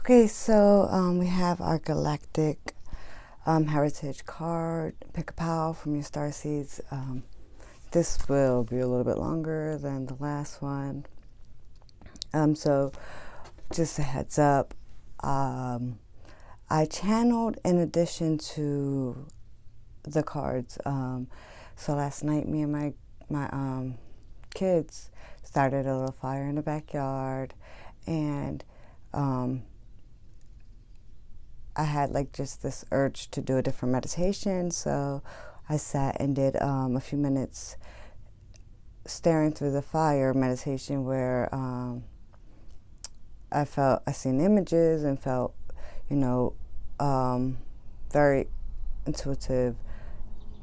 Okay, so we have our Galactic Heritage card, Pick a Pal from your Starseeds. This will be a little bit longer than the last one. So just a heads up, I channeled in addition to the cards. So last night, me and my kids started a little fire in the backyard, and I had like just this urge to do a different meditation, so I sat and did a few minutes staring through the fire meditation where I seen images and felt, very intuitive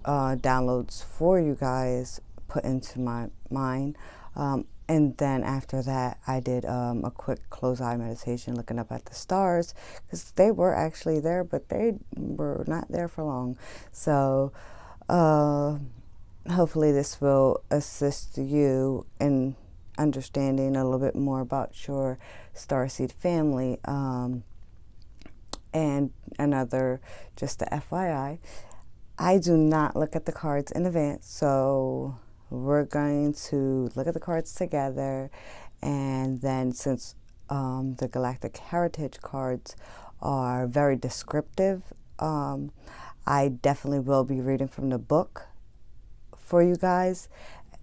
downloads for you guys put into my mind. And then after that, I did a quick close-eye meditation looking up at the stars, because they were actually there, but they were not there for long. So hopefully this will assist you in understanding a little bit more about your starseed family. And another, just a FYI, I do not look at the cards in advance, so we're going to look at the cards together, and then since the Galactic Heritage cards are very descriptive, I definitely will be reading from the book for you guys.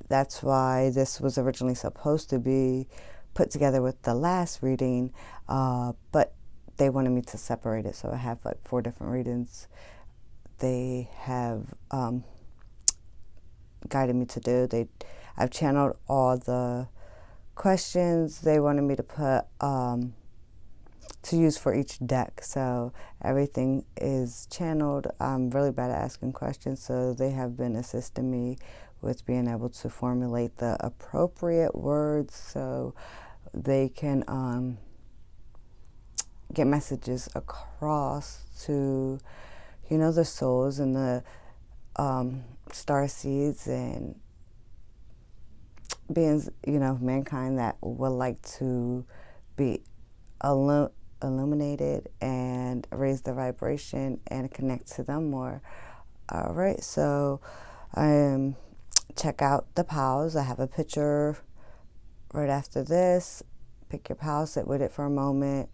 That's why this was originally supposed to be put together with the last reading, but they wanted me to separate it, so I have like 4 different readings they have guided me to do. I've channeled all the questions they wanted me to put to use for each deck, so everything is channeled. I'm really bad at asking questions, so they have been assisting me with being able to formulate the appropriate words so they can get messages across to the souls and the starseeds and beings, mankind that would like to be illuminated and raise the vibration and connect to them more. All right, so check out the pals. I have a picture right after this. Pick your pal, sit with it for a moment,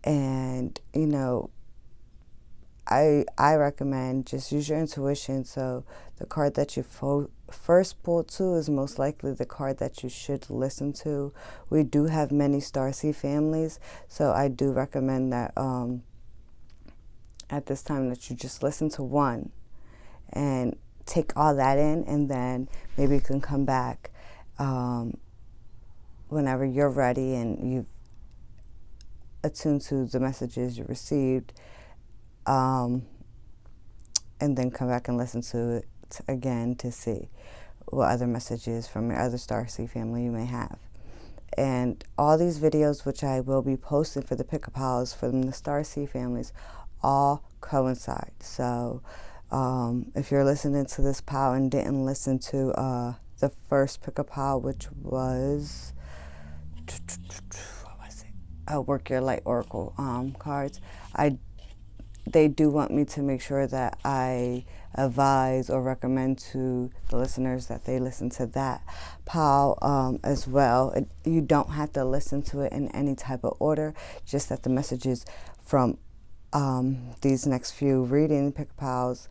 and I recommend just use your intuition. So the card that you first pulled to is most likely the card that you should listen to. We do have many starseed families, so I do recommend that at this time that you just listen to one and take all that in, and then maybe you can come back whenever you're ready and you've attuned to the messages you received. And then come back and listen to it again to see what other messages from your other starseed family you may have. And all these videos, which I will be posting for the pick-a-pals from the starseed families, all coincide. So if you're listening to this pal and didn't listen to the first pick-a-pal, which was Work Your Light Oracle cards, they do want me to make sure that I advise or recommend to the listeners that they listen to that pal as well. You don't have to listen to it in any type of order, just that the messages from these next few reading pick pals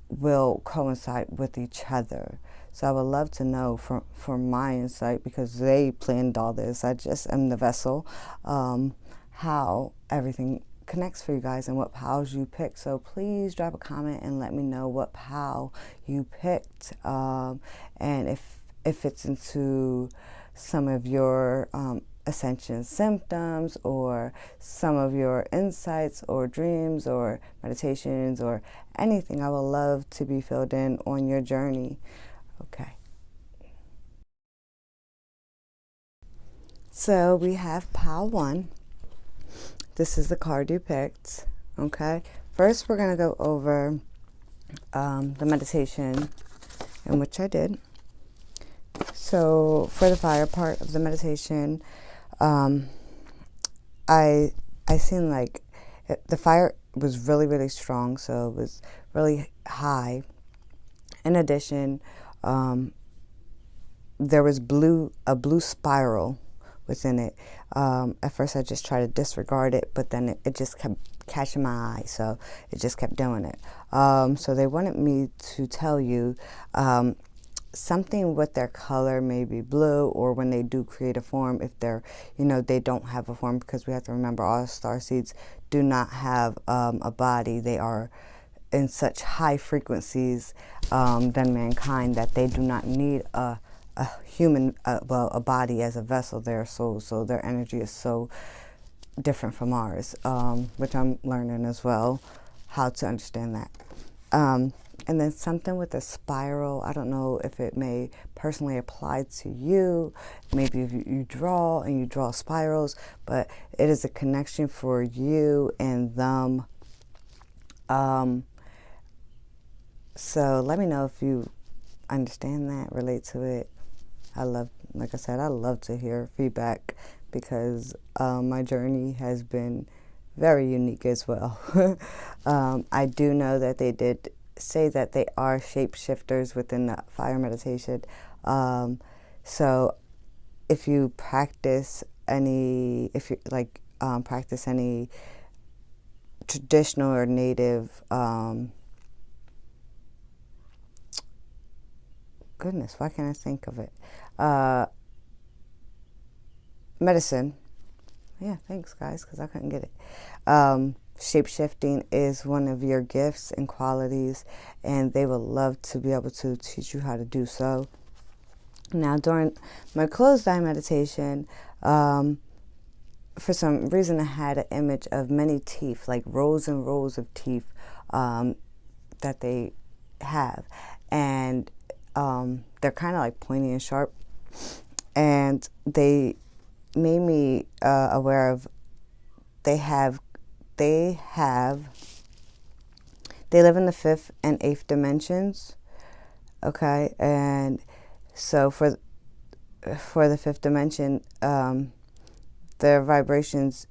will coincide with each other. So I would love to know from my insight, because they planned all this, I just am the vessel, how everything connects for you guys and what pals you picked. So please drop a comment and let me know what pal you picked, and if it's into some of your ascension symptoms or some of your insights or dreams or meditations or anything. I would love to be filled in on your journey. Okay, so we have pal 1. This is the card you picked. Okay, first we're going to go over the meditation in which I did. So for the fire part of the meditation, I I seen like the fire was really, really strong, so it was really high. In addition, there was a blue spiral within it. At first I just tried to disregard it, but then it just kept catching my eye, so it just kept doing it. So they wanted me to tell you something with their color may be blue, or when they do create a form, if they're, they don't have a form, because we have to remember all starseeds do not have a body. They are in such high frequencies than mankind that they do not need a human, a body as a vessel. Their soul, so their energy is so different from ours, which I'm learning as well how to understand that. And then something with a spiral, I don't know if it may personally apply to you. Maybe if you draw and you draw spirals, but it is a connection for you and them. So let me know if you understand that, relate to it. Like I said, I love to hear feedback, because my journey has been very unique as well. I do know that they did say that they are shapeshifters within the fire meditation. So if you practice any traditional or native, goodness, why can't I think of it? Medicine. Yeah, thanks guys, because I couldn't get it. Shape-shifting is one of your gifts and qualities, and they would love to be able to teach you how to do so. Now, during my closed eye meditation, for some reason I had an image of many teeth, like rows and rows of teeth that they have, and they're kind of like pointy and sharp, and they made me aware of they live in the 5th and 8th dimensions. Okay, and so for the 5th dimension, their vibrations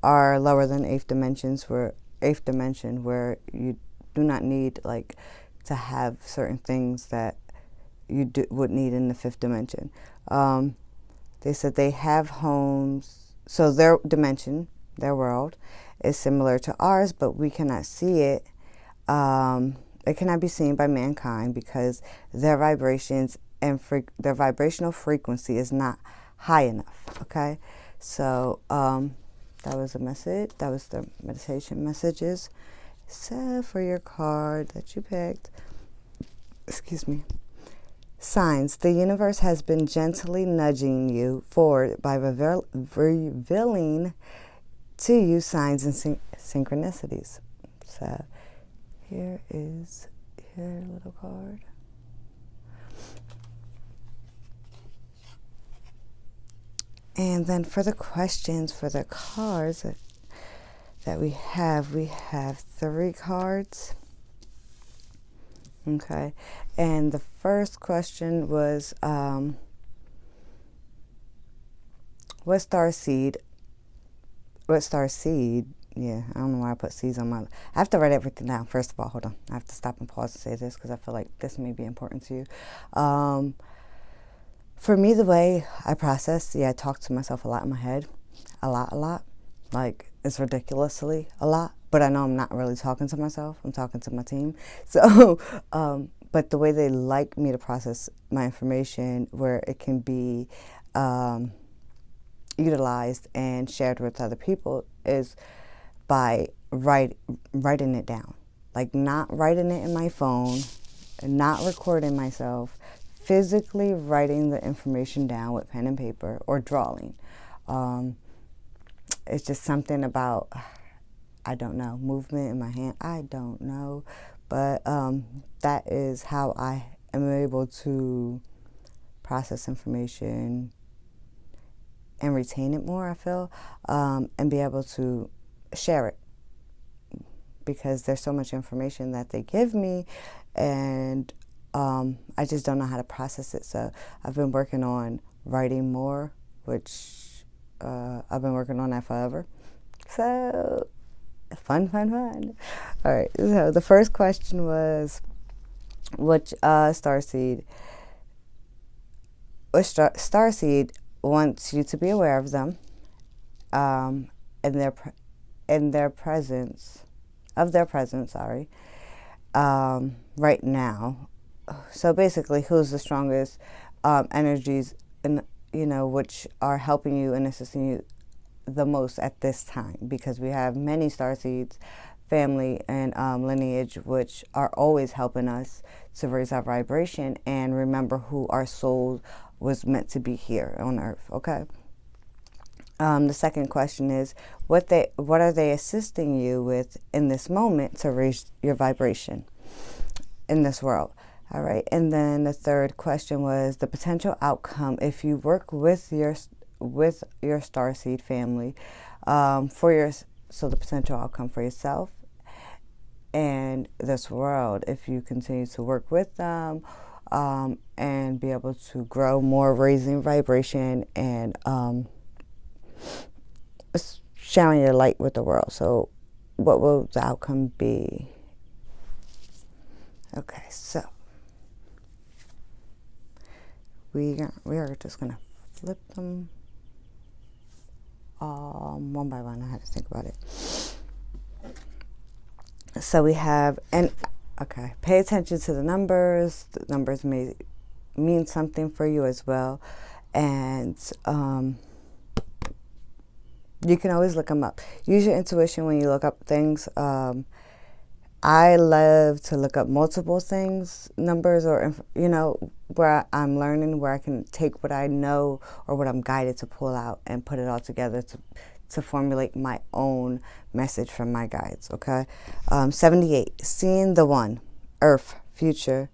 are lower than 8th dimensions, where you do not need like to have certain things that you would need in the 5th dimension. They said they have homes, so their dimension, their world, is similar to ours, but we cannot see it. It cannot be seen by mankind because their vibrations and their vibrational frequency is not high enough. Okay, so that was a message. That was the meditation messages. So for your card that you picked, excuse me. Signs. The universe has been gently nudging you forward by revealing to you signs and synchronicities. So here is your little card. And then for the questions, for the cards that we have 3 cards. Okay, and the first question was, what star seed, yeah, I don't know why I put C's on my, I have to write everything down. First of all, hold on, I have to stop and pause and say this because I feel like this may be important to you. For me, the way I process, I talk to myself a lot in my head, a lot, like it's ridiculously a lot. But I know I'm not really talking to myself. I'm talking to my team. So, but the way they like me to process my information, where it can be utilized and shared with other people, is by writing it down. Like not writing it in my phone, not recording myself, physically writing the information down with pen and paper or drawing. It's just something about, I don't know, movement in my hand. I don't know. But that is how I am able to process information and retain it more, I feel, and be able to share it. Because there's so much information that they give me, and I just don't know how to process it. So I've been working on writing more, which I've been working on that forever. So, fun. All right, so the first question was, which starseed wants you to be aware of them, in their presence, sorry, right now. So basically, who's the strongest energies, in, which are helping you and assisting you the most at this time, because we have many starseeds, family and lineage, which are always helping us to raise our vibration and remember who our soul was meant to be here on Earth. Okay. The second question is, what are they assisting you with in this moment to raise your vibration in this world? All right. And then the third question was the potential outcome if you work with your starseed family, so the potential outcome for yourself and this world if you continue to work with them, and be able to grow more, raising vibration and sharing your light with the world. So what will the outcome be? Okay, so we are just gonna flip them one by one. I had to think about it. So we have, okay, pay attention to the numbers. The numbers may mean something for you as well. And you can always look them up. Use your intuition when you look up things. I love to look up multiple things, numbers, or, where I'm learning, where I can take what I know or what I'm guided to pull out and put it all together to formulate my own message from my guides, okay? 78, seeing the one, Earth, future.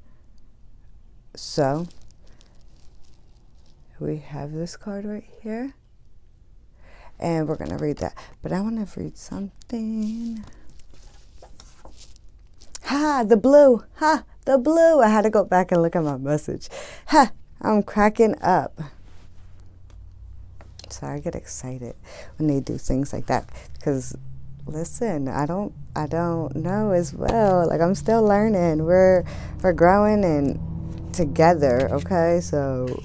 So, we have this card right here. And we're going to read that. But I want to read something. The blue. The blue. I had to go back and look at my message. I'm cracking up. So I get excited when they do things like that, because listen, I don't know as well. Like, I'm still learning. We're growing and together, okay? So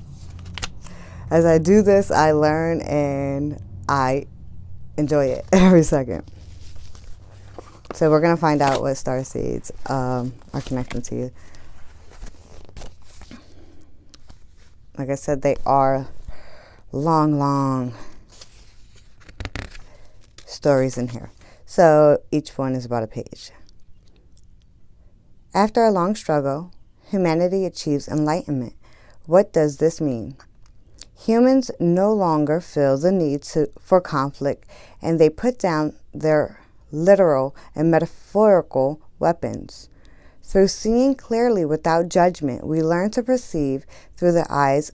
as I do this, I learn and I enjoy it every second. So we're going to find out what starseeds are connecting to you. Like I said, they are long stories in here. So each one is about a page. After a long struggle, humanity achieves enlightenment. What does this mean? Humans no longer feel the need for conflict, and they put down their literal and metaphorical weapons. Through seeing clearly without judgment, we learn to perceive through the eyes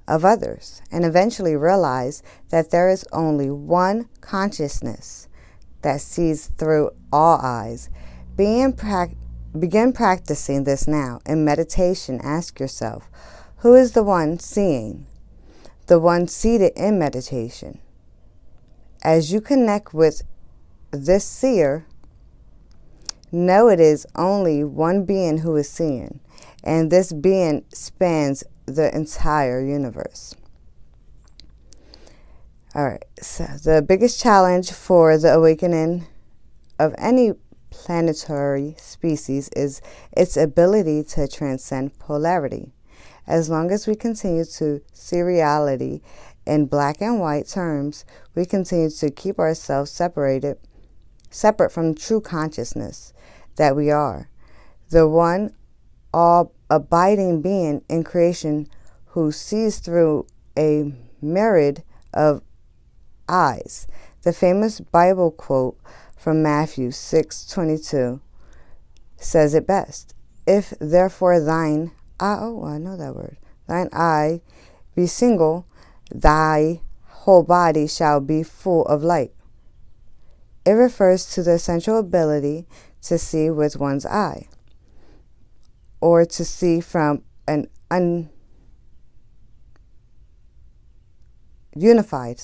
of others, and eventually realize that there is only one consciousness that sees through all eyes. Begin practicing this now. In meditation, ask yourself, who is the one seeing? The one seated in meditation. As you connect with this seer, know it is only one being who is seeing, and this being spans the entire universe. All right, so the biggest challenge for the awakening of any planetary species is its ability to transcend polarity. As long as we continue to see reality in black and white terms, we continue to keep ourselves separate from true consciousness that we are, the one all-abiding being in creation who sees through a myriad of eyes. The famous Bible quote from Matthew 6:22 says it best. If therefore thine eye be single, thy whole body shall be full of light. It refers to the essential ability to see with one's eye, or to see from an unified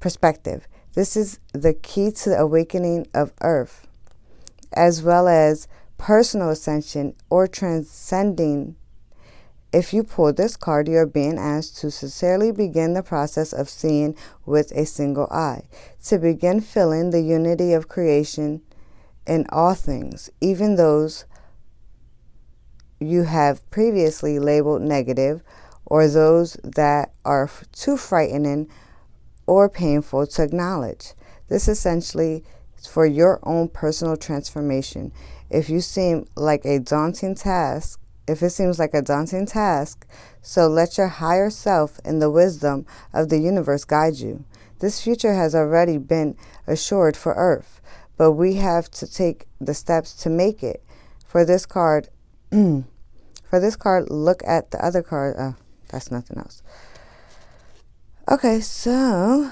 perspective. This is the key to the awakening of Earth, as well as personal ascension or transcending. If you pull this card, you are being asked to sincerely begin the process of seeing with a single eye, to begin feeling the unity of creation in all things, even those you have previously labeled negative or those that are too frightening or painful to acknowledge. This essentially is for your own personal transformation. If it seems like a daunting task, so let your higher self and the wisdom of the universe guide you. This future has already been assured for Earth, but we have to take the steps to make it. For this card, look at the other card. Oh, that's nothing else. Okay, so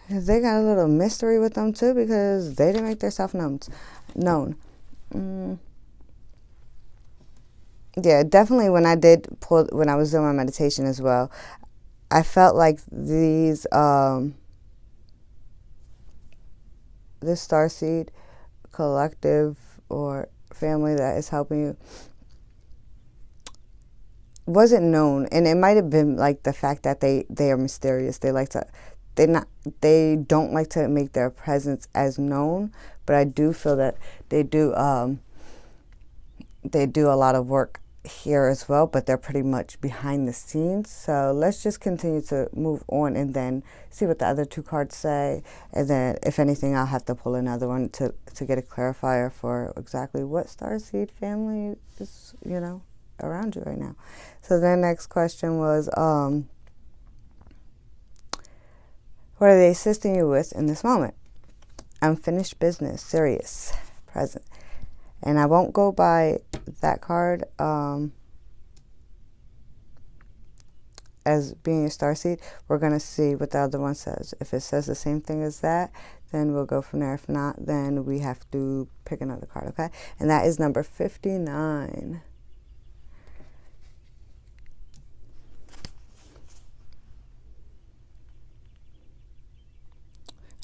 they got a little mystery with them too, because they didn't make themselves known. Yeah, definitely when I was doing my meditation as well, I felt like this starseed collective or family that is helping you wasn't known, and it might have been like the fact that they are mysterious. They don't like to make their presence as known, but I do feel that they do a lot of work here as well, but they're pretty much behind the scenes. So let's just continue to move on and then see what the other two cards say, and then if anything I'll have to pull another one to get a clarifier for exactly what starseed family is around you right now. So the next question was what are they assisting you with in this moment? Unfinished business, serious, present. And I won't go by that card as being a starseed. We're going to see what the other one says. If it says the same thing as that, then we'll go from there. If not, then we have to pick another card, okay? And that is number 59.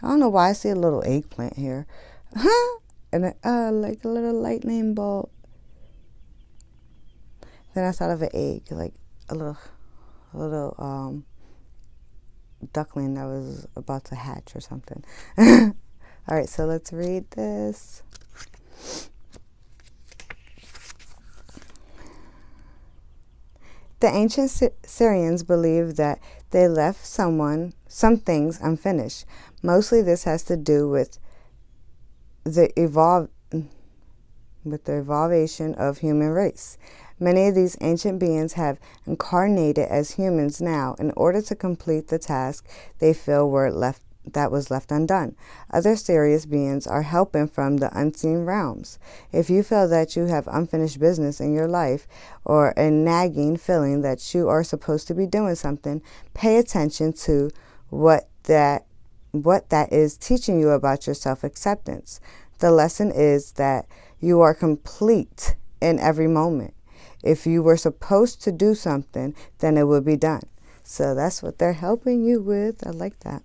I don't know why I see a little eggplant here. And like a little lightning bolt. Then I thought of an egg, like a little duckling that was about to hatch or something. All right, so let's read this. The ancient Syrians believed that they left some things unfinished. Mostly this has to do with the evolution of human race. Many of these ancient beings have incarnated as humans now in order to complete the task they feel was left undone. Other serious beings are helping from the unseen realms. If you feel that you have unfinished business in your life or a nagging feeling that you are supposed to be doing something, pay attention to what that is teaching you about your self-acceptance. The lesson is that you are complete in every moment. If you were supposed to do something, then it would be done. So that's what they're helping you with. I like that.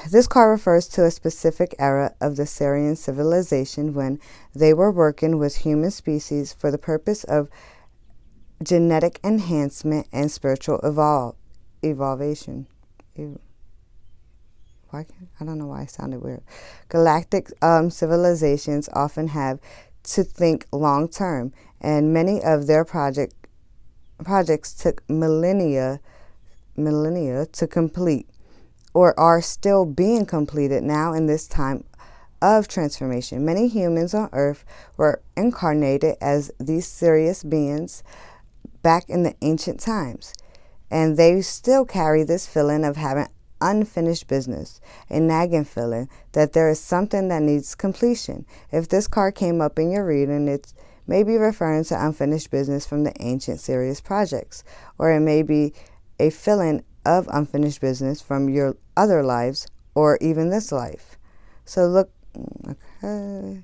This card refers to a specific era of the Syrian civilization when they were working with human species for the purpose of genetic enhancement and spiritual evolution. I don't know why it sounded weird. Galactic civilizations often have to think long term, and many of their projects took millennia to complete, or are still being completed now in this time of transformation. Many humans on Earth were incarnated as these serious beings back in the ancient times, and they still carry this feeling of having unfinished business, a nagging feeling that there is something that needs completion. If this card came up in your reading, it may be referring to unfinished business from the ancient serious projects, or it may be a feeling of unfinished business from your other lives or even this life. So look, okay.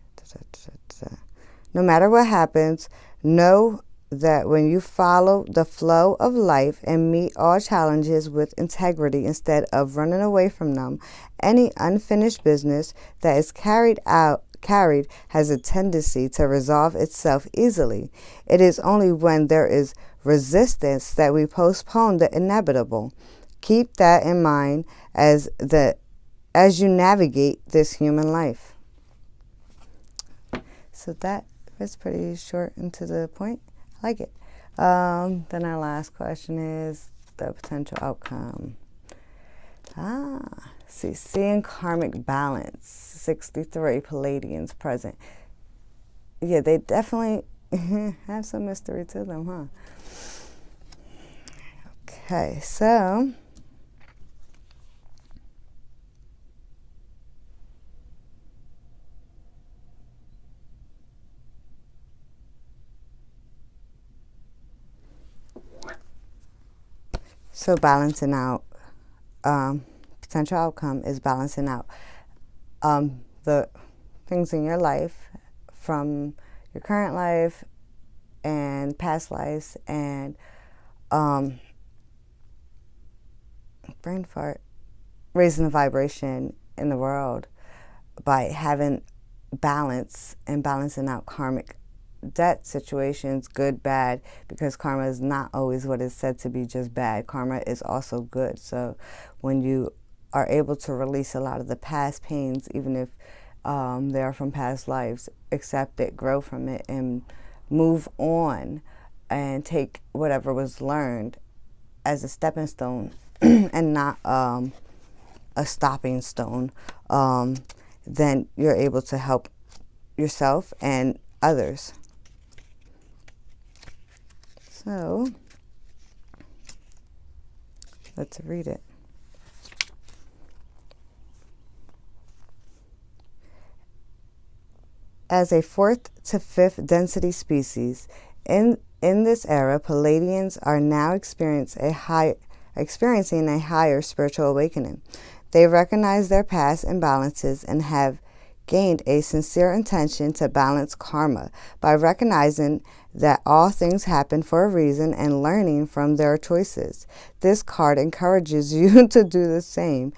No matter what happens, know that when you follow the flow of life and meet all challenges with integrity instead of running away from them, any unfinished business that is carried has a tendency to resolve itself easily. It is only when there is resistance that we postpone the inevitable. Keep that in mind as you navigate this human life. So that was pretty short and to the point. I like it. Then our last question is the potential outcome. Seeing karmic balance. 63 Palladians present. Yeah, they definitely have some mystery to them, huh? Okay, so balancing out, potential outcome is balancing out the things in your life from your current life and past lives, and brain fart, raising the vibration in the world by having balance and balancing out karmic debt situations, good, bad, because karma is not always what is said to be just bad. Karma is also good. So when you are able to release a lot of the past pains, even if they are from past lives, accept it, grow from it, and move on and take whatever was learned as a stepping stone and not a stopping stone, then you're able to help yourself and others. So let's read it. As a fourth to fifth density species, in this era, Palladians are now experiencing a higher spiritual awakening. They recognize their past imbalances and have gained a sincere intention to balance karma by recognizing that all things happen for a reason and learning from their choices. This card encourages you to do the same.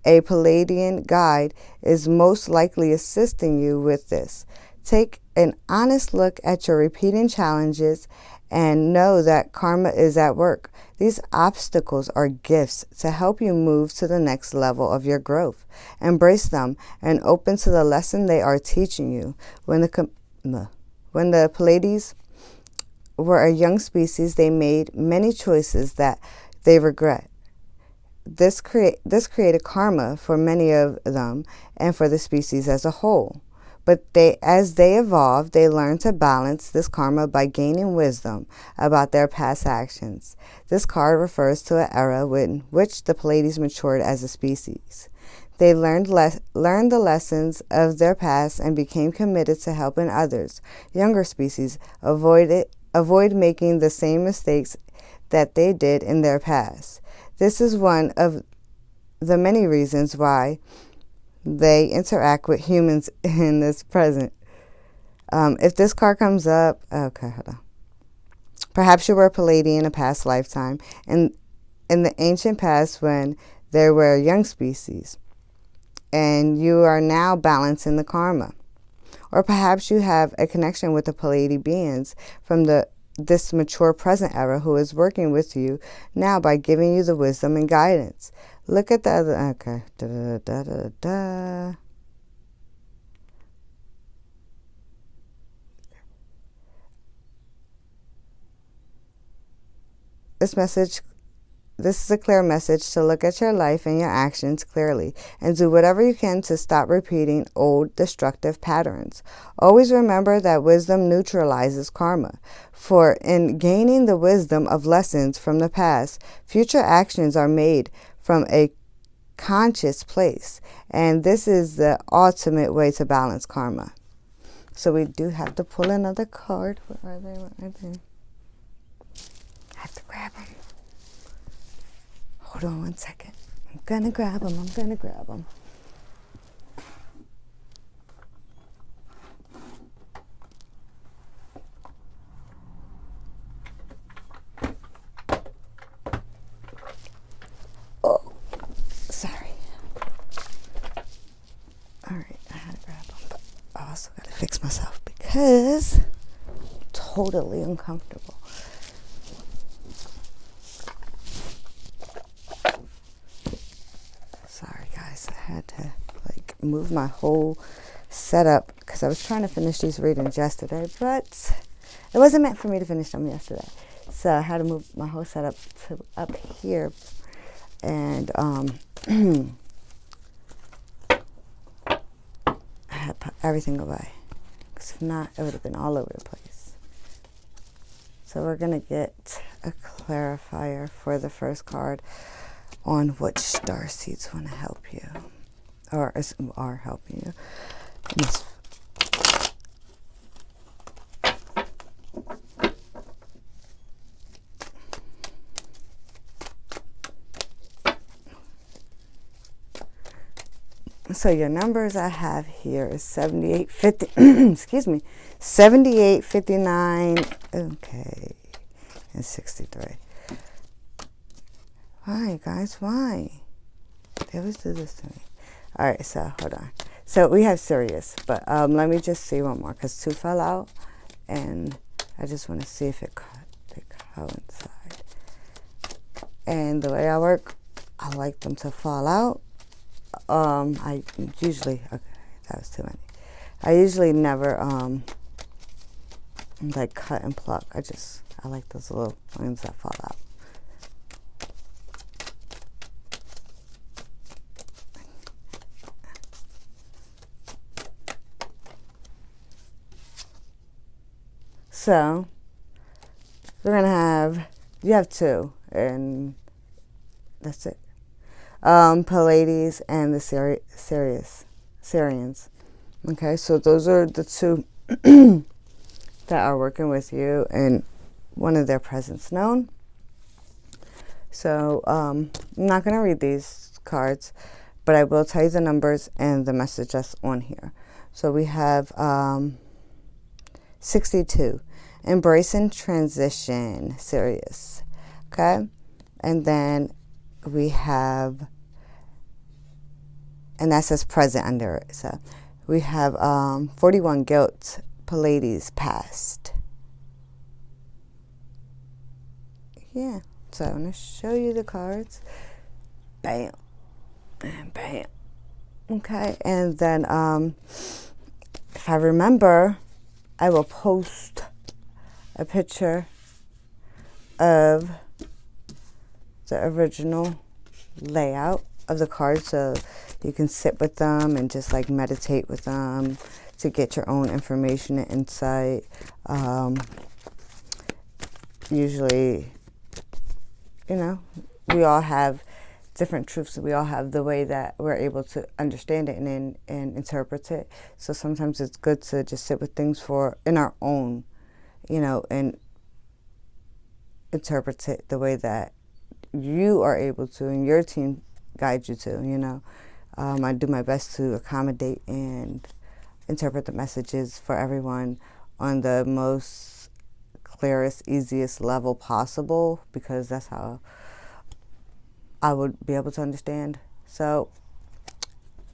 A Palladian guide is most likely assisting you with this. Take an honest look at your repeating challenges and know that karma is at work. These obstacles are gifts to help you move to the next level of your growth. Embrace them and open to the lesson they are teaching you. When the Pleiades were a young species, they made many choices that they regret. This created karma for many of them and for the species as a whole. But as they evolved, they learned to balance this karma by gaining wisdom about their past actions. This card refers to an era in which the Pleiades matured as a species. They learned the lessons of their past and became committed to helping others. Younger species avoid making the same mistakes that they did in their past. This is one of the many reasons why they interact with humans in this present. If this card comes up, okay, hold on. Perhaps you were a Palladian in a past lifetime, in the ancient past when there were a young species, and you are now balancing the karma. Or perhaps you have a connection with the Palladian beings from this mature present era who is working with you now by giving you the wisdom and guidance. Look at the other, okay. This is a clear message to look at your life and your actions clearly and do whatever you can to stop repeating old destructive patterns. Always remember that wisdom neutralizes karma. For in gaining the wisdom of lessons from the past, future actions are made from a conscious place. And this is the ultimate way to balance karma. So we do have to pull another card. Where are they? Right there. I have to grab them. Hold on one second. I'm gonna grab them. Alright, I had to grab them, but I also gotta fix myself because I'm totally uncomfortable. Sorry guys, I had to like move my whole setup because I was trying to finish these readings yesterday, but it wasn't meant for me to finish them yesterday. So I had to move my whole setup to up here, and I had to put everything away because if not, it would have been all over the place. So we're gonna get a clarifier for the first card on which starseeds want to help you, or are helping you. So your numbers I have here is 7850 excuse me, 78, 59, okay, and 63. Why guys, why? They always do this to me. Alright, so hold on. So we have Sirius, but let me just see one more because 2 fell out and I just want to see if they coincide. And the way I work, I like them to fall out. I usually, okay, that was too many. I usually never like cut and pluck. I like those little ones that fall out. So we're gonna have, you have 2, and that's it. Pleiades and the Sirians. Okay, so those are the 2 that are working with you and one of their presence known. So I'm not going to read these cards, but I will tell you the numbers and the message that's on here. So we have 62, embracing transition, Sirius. Okay, and then we have, and that says present under it. So we have 41, guilt, Pleiades, past. Yeah, so I'm going to show you the cards. Bam, and bam. Okay, and then if I remember, I will post a picture of the original layout of the cards so you can sit with them and just like meditate with them to get your own information and insight. Usually, you know, we all have different truths. We all have the way that we're able to understand it and interpret it. So sometimes it's good to just sit with things in our own, you know, and interpret it the way that you are able to and your team guides you to, you know. I do my best to accommodate and interpret the messages for everyone on the most clearest, easiest level possible, because that's how I would be able to understand. So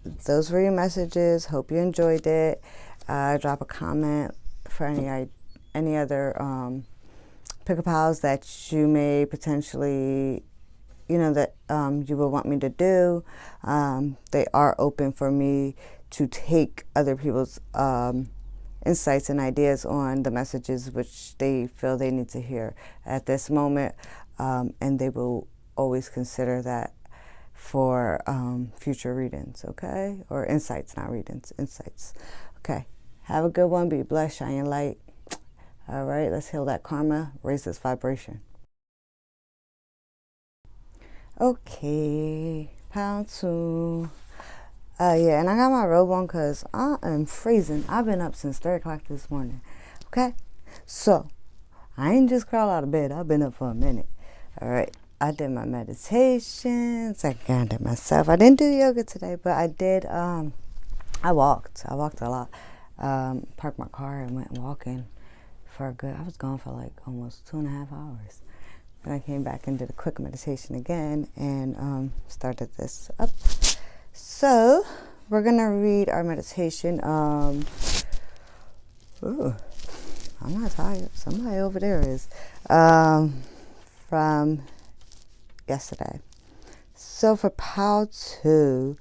those were your messages. Hope you enjoyed it. Drop a comment for any other pick-a-pals that you may potentially, you know, that you would want me to do. They are open for me to take other people's insights and ideas on the messages which they feel they need to hear at this moment, and they will always consider that for future readings, okay? Or insights, not readings, insights. Okay, have a good one. Be blessed, shine your light. All right, let's heal that karma, raise this vibration. Okay, pound 2. Yeah, and I got my robe on because I am freezing. I've been up since 3 o'clock this morning. Okay, so I ain't just crawl out of bed. I've been up for a minute. All right, I did my meditations. I grounded myself. I didn't do yoga today, but I did. I walked. I walked a lot. Parked my car and went walking for a good. I was gone for like almost 2.5 hours. And I came back and did a quick meditation again and started this up. So we're going to read our meditation. Ooh, I'm not tired. Somebody over there is. From yesterday. So for pile 2,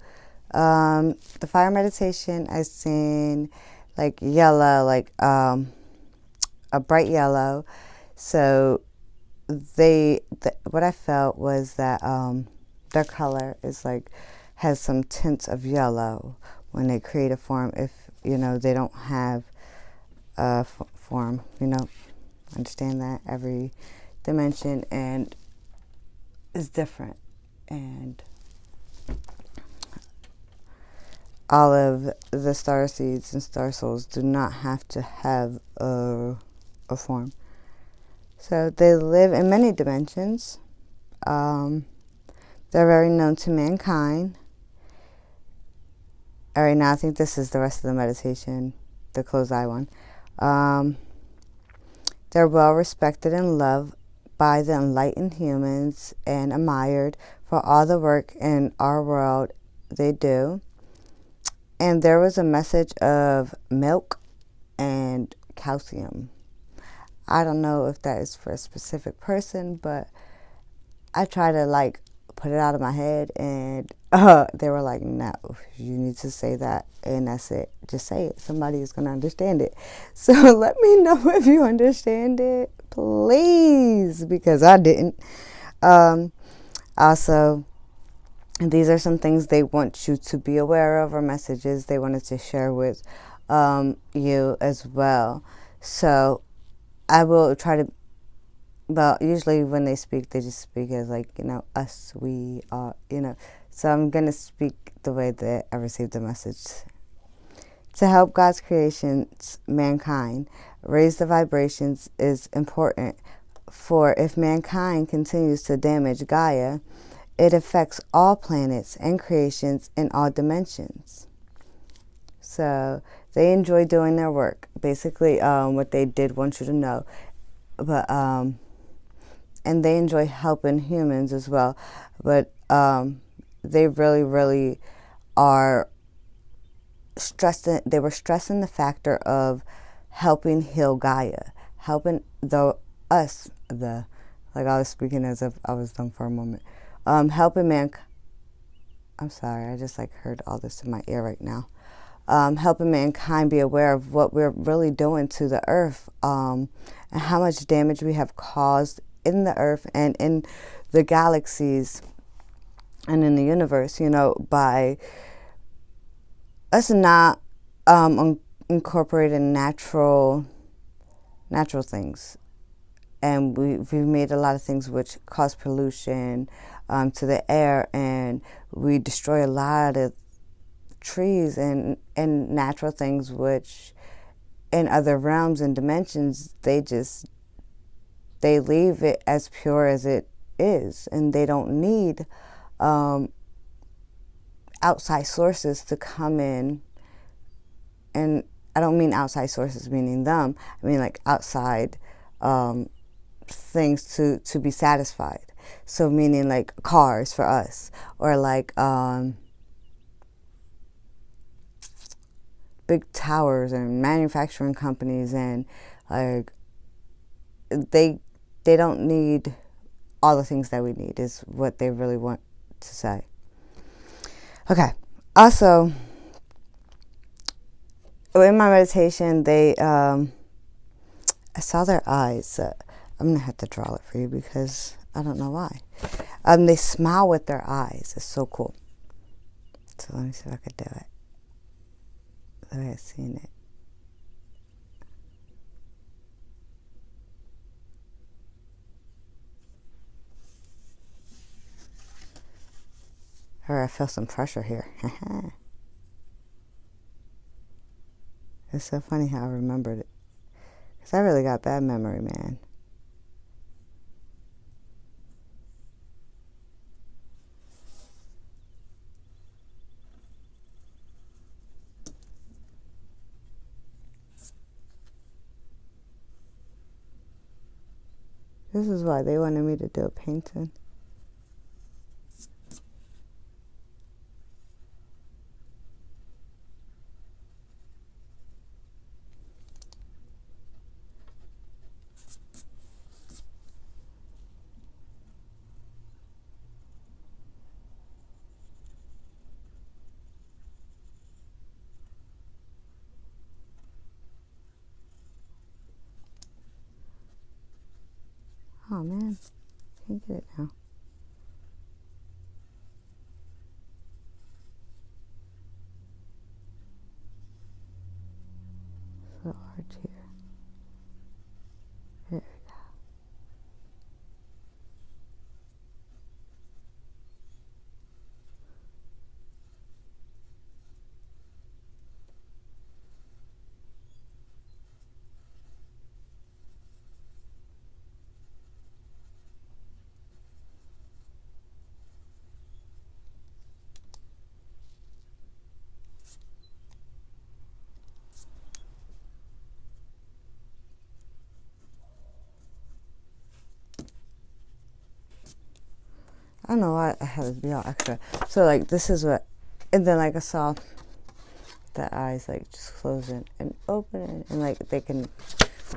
the fire meditation, I seen like yellow, like a bright yellow. So what I felt was that their color is like has some tints of yellow when they create a form. If they don't have a form, understand that every dimension and is different, and all of the starseeds and starsows do not have to have a form. So they live in many dimensions. They're very known to mankind. All right, now I think this is the rest of the meditation, the closed eye one. They're well respected and loved by the enlightened humans and admired for all the work in our world they do. And there was a message of milk and calcium. I don't know if that is for a specific person, but I try to put it out of my head, and they were like, no, you need to say that, and that's it. Just say it. Somebody is going to understand it. So let me know if you understand it, please, because I didn't. Also, these are some things they want you to be aware of, or messages they wanted to share with you as well. So I will try to, well, usually when they speak, they just speak as us, we are, So I'm going to speak the way that I received the message. To help God's creations, mankind, raise the vibrations is important. For if mankind continues to damage Gaia, it affects all planets and creations in all dimensions. So they enjoy doing their work. Basically, what they did want you to know. But and they enjoy helping humans as well. But they really, really are stressing. They were stressing the factor of helping heal Gaia, helping us. Like I was speaking as if I was dumb for a moment. Helping mankind. I'm sorry, I just heard all this in my ear right now. Helping mankind be aware of what we're really doing to the earth, and how much damage we have caused in the earth and in the galaxies and in the universe, by us not incorporating natural things. And we've made a lot of things which cause pollution to the air, and we destroy a lot of trees and natural things which in other realms and dimensions they leave it as pure as it is, and they don't need outside sources to come in. And I don't mean outside sources meaning them, I mean outside things to be satisfied. So meaning cars for us, or big towers and manufacturing companies, and they don't need all the things that we need, is what they really want to say. Okay. Also, in my meditation, I saw their eyes. I'm going to have to draw it for you because I don't know why. They smile with their eyes. It's so cool. So let me see if I could do it the way I've seen it. Or I feel some pressure here. It's so funny how I remembered it. Because I really got bad memory, man. This is why they wanted me to do a painting. Oh man, can't get it now. So arch here. There we go. I don't know why I had to be all extra. So like this is what, and then like I saw the eyes like just closing and opening, and like they can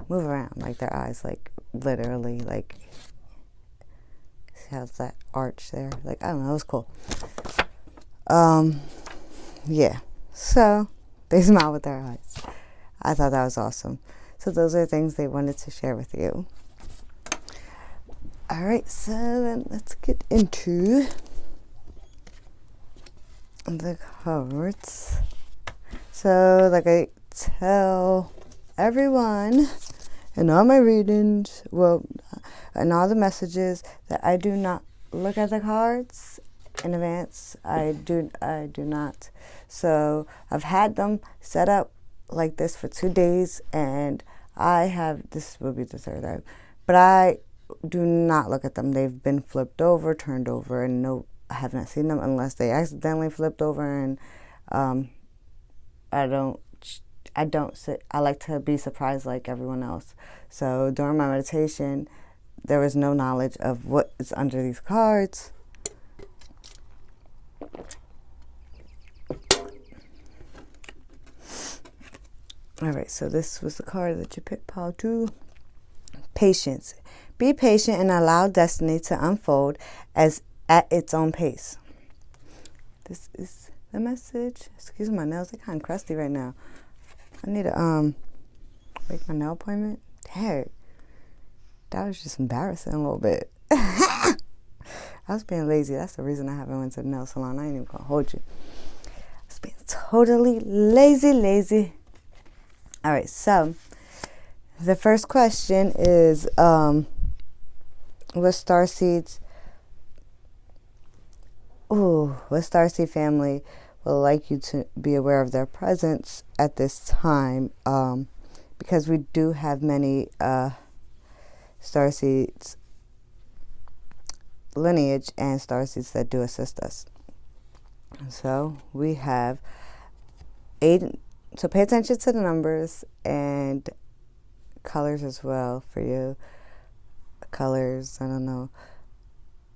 move around, like their eyes like literally like, see how that arch there? Like I don't know, it was cool. Yeah. So they smile with their eyes. I thought that was awesome. So those are things they wanted to share with you. All right, so then let's get into the cards. So like I tell everyone in all my readings, well, in all the messages, that I do not look at the cards in advance. I do not. So I've had them set up like this for 2 days, and this will be the third time, but I do not look at them. They've been flipped over, turned over, and no, I have not seen them unless they accidentally flipped over, and I don't sit. I like to be surprised like everyone else. So during my meditation, there was no knowledge of what is under these cards. All right, so this was the card that you picked, pile 2. Patience. Be patient and allow destiny to unfold as at its own pace. This is the message. Excuse my nails, they're kind of crusty right now. I need to make my nail appointment. Dang, that was just embarrassing a little bit. I was being lazy. That's the reason I haven't went to the nail salon. I ain't even gonna hold you. I was being totally lazy. All right, so the first question is, what starseed family will like you to be aware of their presence at this time, because we do have many starseeds lineage and starseeds that do assist us. So we have 8, so pay attention to the numbers and colors as well for you. Colors, I don't know.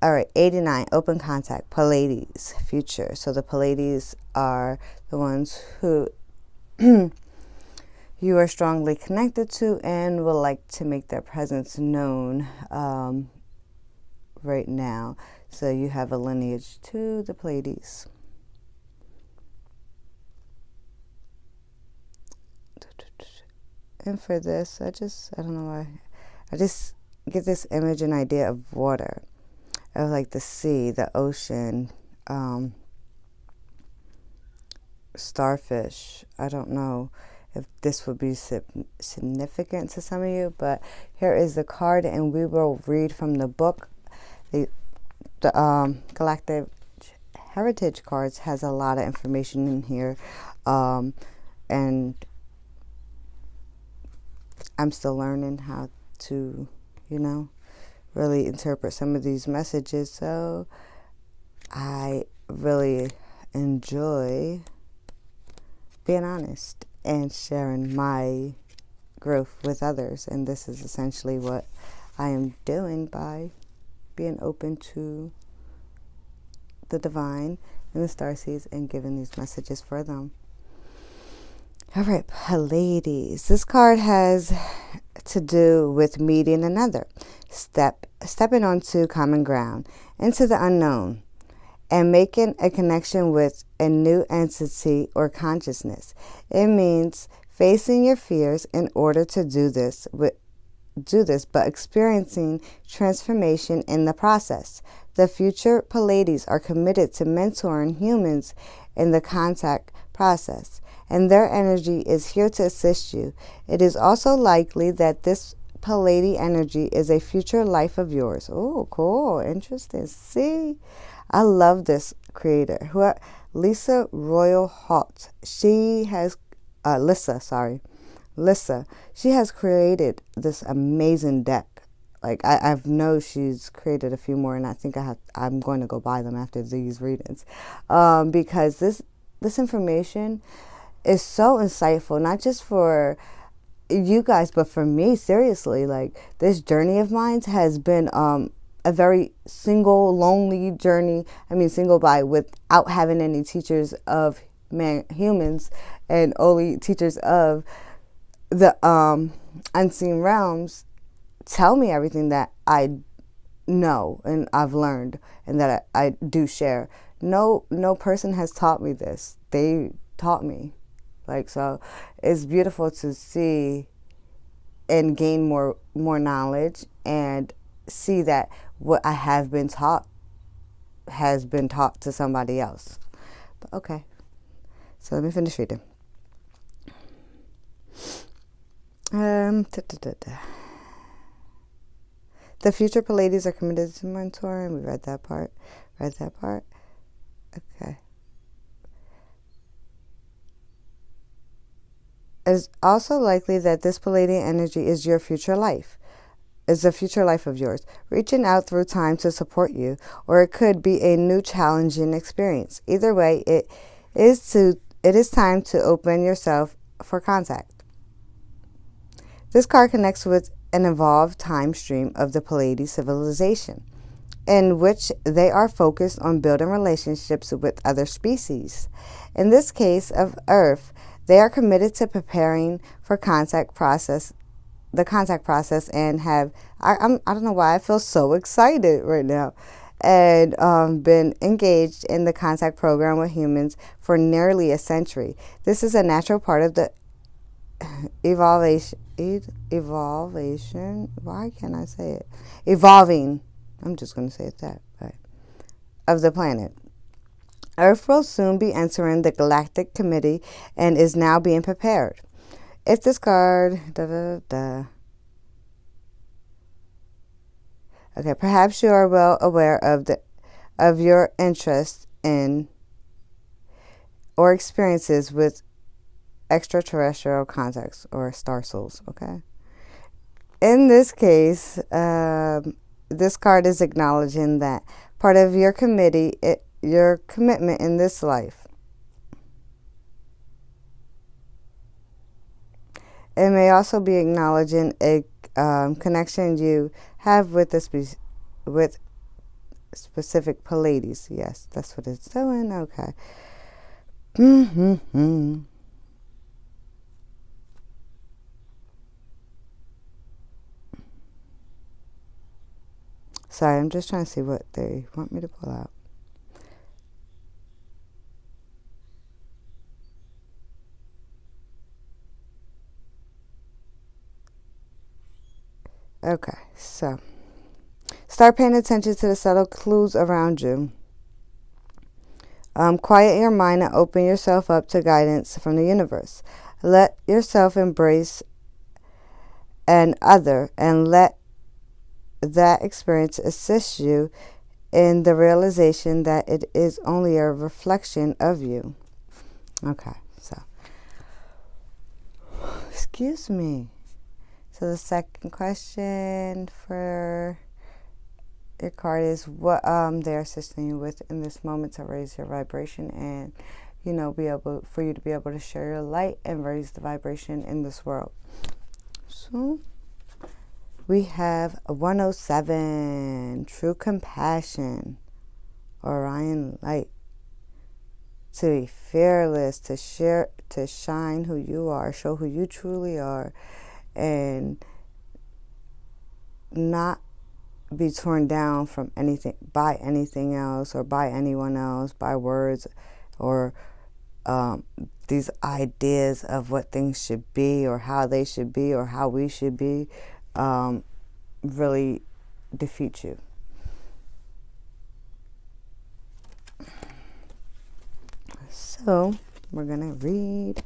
All right, 89, open contact, Pleiades, future. So the Pleiades are the ones who you are strongly connected to and would like to make their presence known right now. So you have a lineage to the Pleiades. And for this, I don't know why, I just get this image and idea of water, of like the sea, the ocean, starfish. I don't know if this would be significant to some of you, but here is the card, and we will read from the book. The Galactic Heritage cards has a lot of information in here, and I'm still learning how to, really interpret some of these messages. So I really enjoy being honest and sharing my growth with others. And this is essentially what I am doing by being open to the divine and the starseeds and giving these messages for them. All right, Pleiades. This card has to do with meeting another, stepping onto common ground, into the unknown, and making a connection with a new entity or consciousness. It means facing your fears in order to do this do this, but experiencing transformation in the process. The future Pleiades are committed to mentoring humans in the contact process, and their energy is here to assist you. It is also likely that this Pleiadian energy is a future life of yours. Oh, cool. Interesting. See? I love this creator. Lisa Royal Halt. She has, Lissa. She has created this amazing deck. Like I've know she's created a few more, and I think I'm going to go buy them after these readings, because this information is so insightful, not just for you guys, but for me. Seriously, like this journey of mine has been a very single, lonely journey. I mean, single by without having any teachers of humans, and only teachers of the unseen realms tell me everything that I know and I've learned and that I do share. No person has taught me this. They taught me. Like, so it's beautiful to see and gain more knowledge and see that what I have been taught has been taught to somebody else. But okay. So let me finish reading. The future Pleiades are committed to mentoring. We read that part. Okay. It is also likely that this Pleiadian energy is your future life. Is a future life of yours, reaching out through time to support you, or it could be a new challenging experience. Either way, it is time to open yourself for contact. This card connects with an evolved time stream of the Pleiades civilization, in which they are focused on building relationships with other species. In this case of Earth, they are committed to preparing for the contact process, and have I don't know why I feel so excited right now, and been engaged in the contact program with humans for nearly a century. This is a natural part of the evolution. Why can't I say it? Evolving. I'm just going to say it that way. Of the planet. Earth will soon be entering the Galactic Committee and is now being prepared. If this card, Okay, perhaps you are well aware of your interest in or experiences with extraterrestrial contacts or starsows. Okay. In this case, this card is acknowledging that part of your your commitment in this life. It may also be acknowledging a connection you have with with specific Pleiades. Yes, that's what it's doing. Okay. Sorry, I'm just trying to see what they want me to pull out. Okay, so start paying attention to the subtle clues around you. Quiet your mind and open yourself up to guidance from the universe. Let yourself embrace an other and let that experience assist you in the realization that it is only a reflection of you. Okay, so excuse me. So the second question for your card is what they're assisting you with in this moment to raise your vibration and, for you to be able to share your light and raise the vibration in this world. So we have 107, true compassion, Orion light. To be fearless, to shine who you are, show who you truly are, and not be torn down from by anything else or by anyone else, by words or these ideas of what things should be or how they should be or how we should be. really defeat you. So we're gonna read.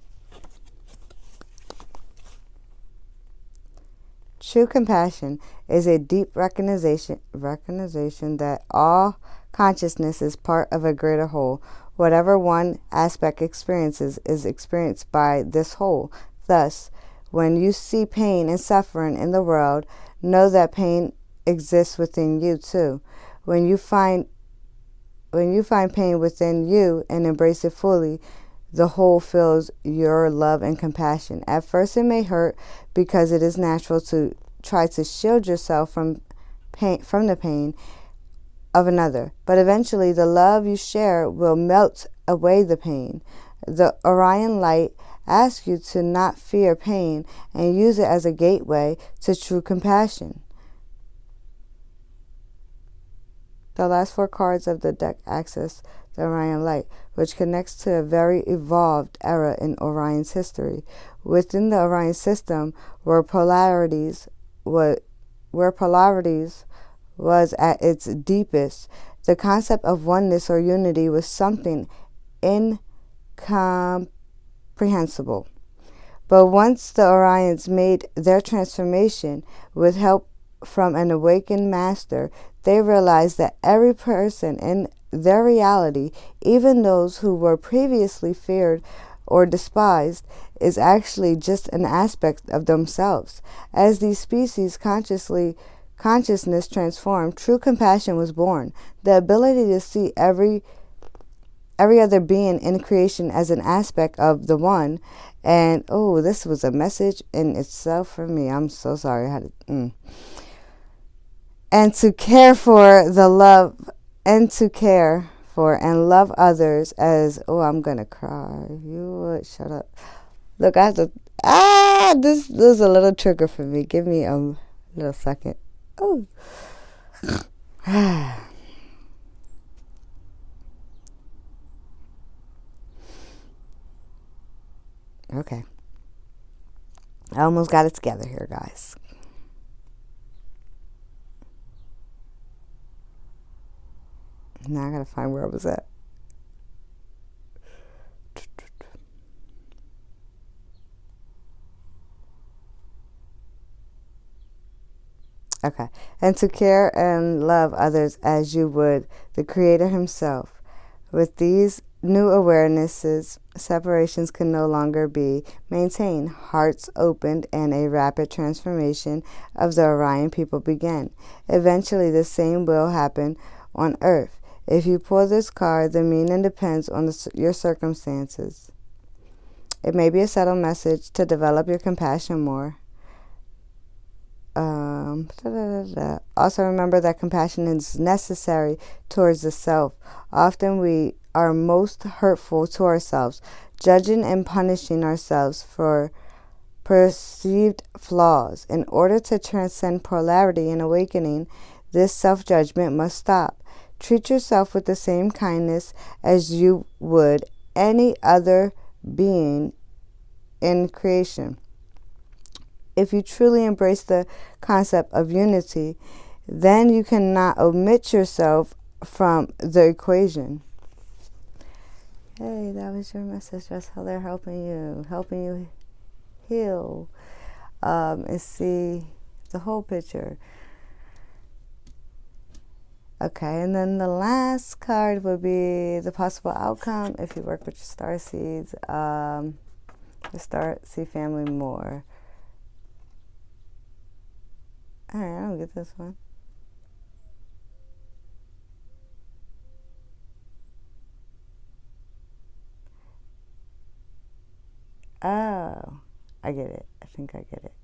True compassion is a deep recognition that all consciousness is part of a greater whole. Whatever one aspect experiences is experienced by this whole. Thus, when you see pain and suffering in the world, know that pain exists within you too. When you find pain within you and embrace it fully, the whole feels your love and compassion. At first it may hurt because it is natural to try to shield yourself from the pain of another. But eventually the love you share will melt away the pain. The Orion light asks you to not fear pain and use it as a gateway to true compassion. The last 4 cards of the deck access the Orion light, which connects to a very evolved era in Orion's history. Within the Orion system, where polarities was at its deepest, the concept of oneness or unity was something incomprehensible. But once the Orions made their transformation with help from an awakened master, they realized that every person in their reality, even those who were previously feared or despised, is actually just an aspect of themselves. As these species consciousness transformed, true compassion was born. The ability to see every other being in creation as an aspect of the one. And this was a message in itself for me. I'm so sorry I had to and to care for and love others as I'm gonna cry. You would shut up. Look, I have to this is a little trigger for me. Give me a little second. Okay. I almost got it together here, guys. Now I gotta find where I was at. Okay. And to care and love others as you would the Creator Himself. With these new awarenesses, separations can no longer be maintained. Hearts opened and a rapid transformation of the Orion people began. Eventually, the same will happen on Earth. If you pull this card, the meaning depends on your circumstances. It may be a subtle message to develop your compassion more. Also remember that compassion is necessary towards the self. Often we are most hurtful to ourselves, judging and punishing ourselves for perceived flaws. In order to transcend polarity and awakening, this self-judgment must stop. Treat yourself with the same kindness as you would any other being in creation. If you truly embrace the concept of unity, then you cannot omit yourself from the equation. Hey, that was your message. That's how they're helping you heal, and see the whole picture. Okay, and then the last card would be the possible outcome if you work with your starseeds, the Starseed family more. Alright, I don't get this one. Oh, I get it. I think I get it.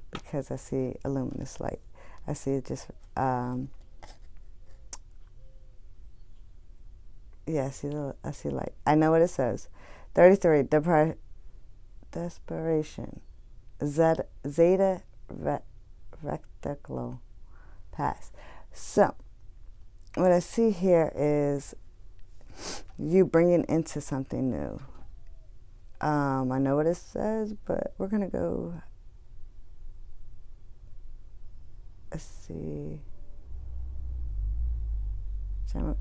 Because I see a luminous light. I see it just, I see light. I know what it says. 33, desperation. Zeta rectangular pass. So, what I see here is you bringing into something new. I know what it says, but we're going to go let's see, a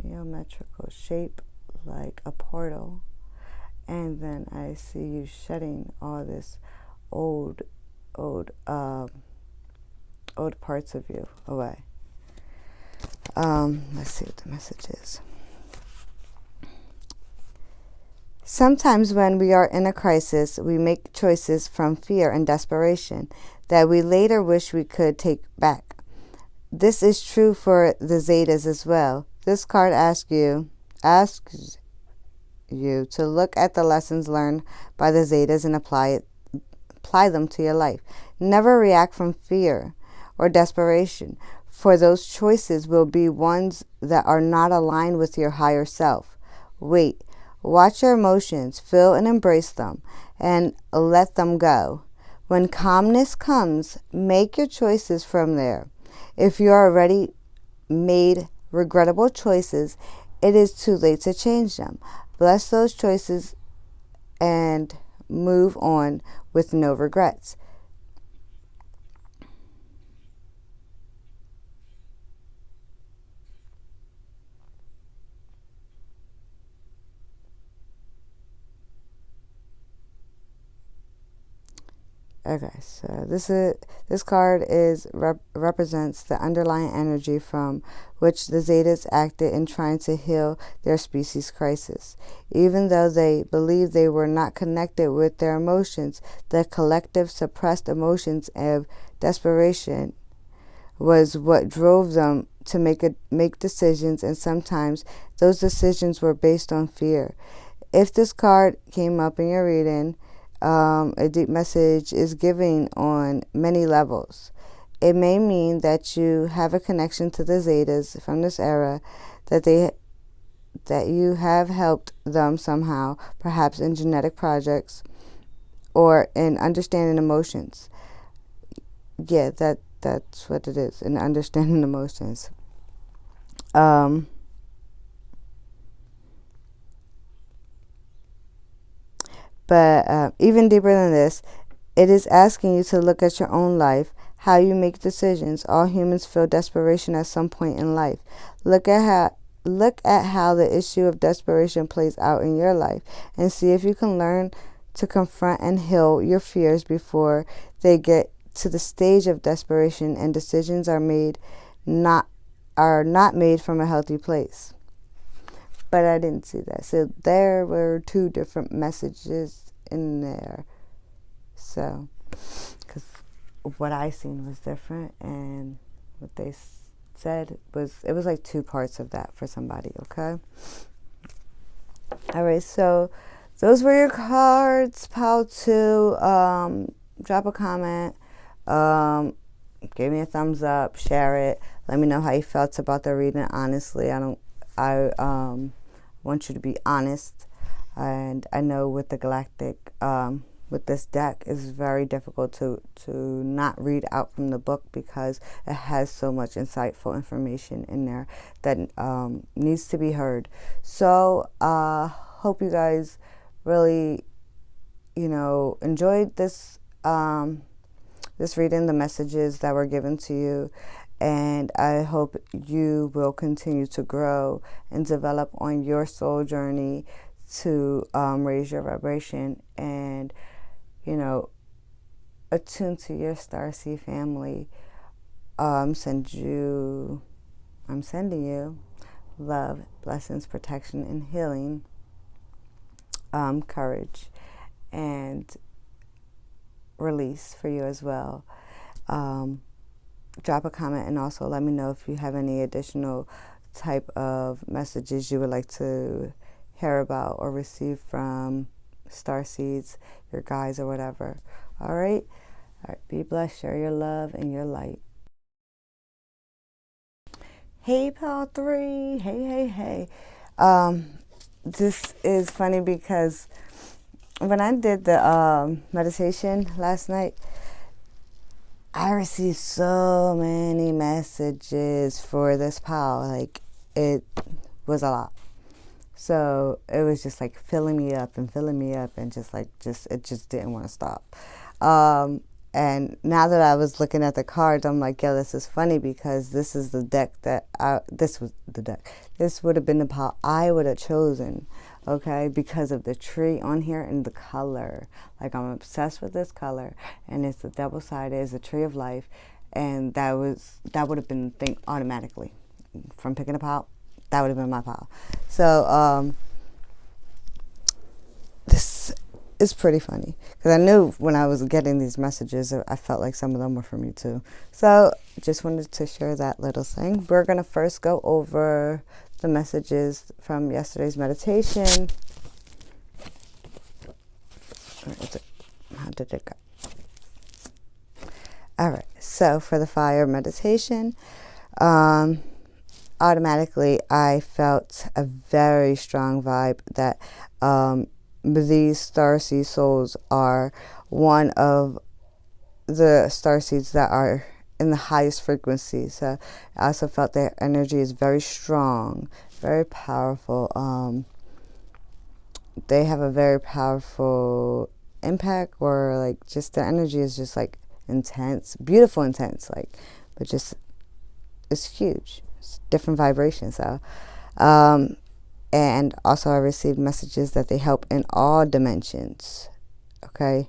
geometrical shape like a portal. And then I see you shedding all this old parts of you away. Let's see what the message is. Sometimes when we are in a crisis, we make choices from fear and desperation that we later wish we could take back. This is true for the Zetas as well. This card asks you to look at the lessons learned by the Zetas and apply them to your life. Never react from fear or desperation, for those choices will be ones that are not aligned with your higher self. Wait. Watch your emotions, feel and embrace them, and let them go. When calmness comes, make your choices from there. If you already made regrettable choices, it is too late to change them. Bless those choices and move on with no regrets. Okay, so this card represents the underlying energy from which the Zetas acted in trying to heal their species crisis. Even though they believed they were not connected with their emotions, the collective suppressed emotions of desperation was what drove them to make decisions, and sometimes those decisions were based on fear. If this card came up in your reading, a deep message is given on many levels. It may mean that you have a connection to the Zetas from this era, that you have helped them somehow, perhaps in genetic projects or in understanding emotions. Yeah, that's what it is, in understanding emotions. But even deeper than this, it is asking you to look at your own life, how you make decisions. All humans feel desperation at some point in life. Look at how the issue of desperation plays out in your life, and see if you can learn to confront and heal your fears before they get to the stage of desperation and decisions are not made from a healthy place. But I didn't see that. So there were two different messages in there. So, because what I seen was different, and what they said was, it was like two parts of that for somebody, okay? All right, so those were your cards. Pile 2, drop a comment, give me a thumbs up, share it. Let me know how you felt about the reading. Honestly, I want you to be honest, and I know with the Galactic, with this deck, it's very difficult to not read out from the book, because it has so much insightful information in there that needs to be heard. So hope you guys really, enjoyed this reading, the messages that were given to you. And I hope you will continue to grow and develop on your soul journey to raise your vibration and, attune to your starseed family. I'm sending you love, blessings, protection, and healing, courage, and release for you as well. Drop a comment, and also let me know if you have any additional type of messages you would like to hear about or receive from starseeds, your guides, or whatever. All right, be blessed, share your love and your light. Hey, Pal 3. Hey. This is funny because when I did the meditation last night, I received so many messages for this pal. Like, it was a lot. So it was just like filling me up and just it just didn't want to stop. And now that I was looking at the cards, I'm like, yo, this is funny because this is the deck this was the deck. This would have been the pile I would have chosen, okay, because of the tree on here and the color. Like, I'm obsessed with this color, and it's the double-sided, it's the tree of life, and that would have been the thing automatically. From picking a pile, that would have been my pile. So, this is pretty funny because I knew when I was getting these messages, I felt like some of them were for me too. So just wanted to share that little thing. We're going to first go over the messages from yesterday's meditation. How did it go? All right. So for the fire meditation, automatically I felt a very strong vibe that these starseed souls are one of the starseeds that are in the highest frequency. So I also felt their energy is very strong, very powerful. They have a very powerful impact, or like just the energy is just like intense, beautiful, intense, like, but just it's huge. It's different vibrations. So and also I received messages that they help in all dimensions, okay,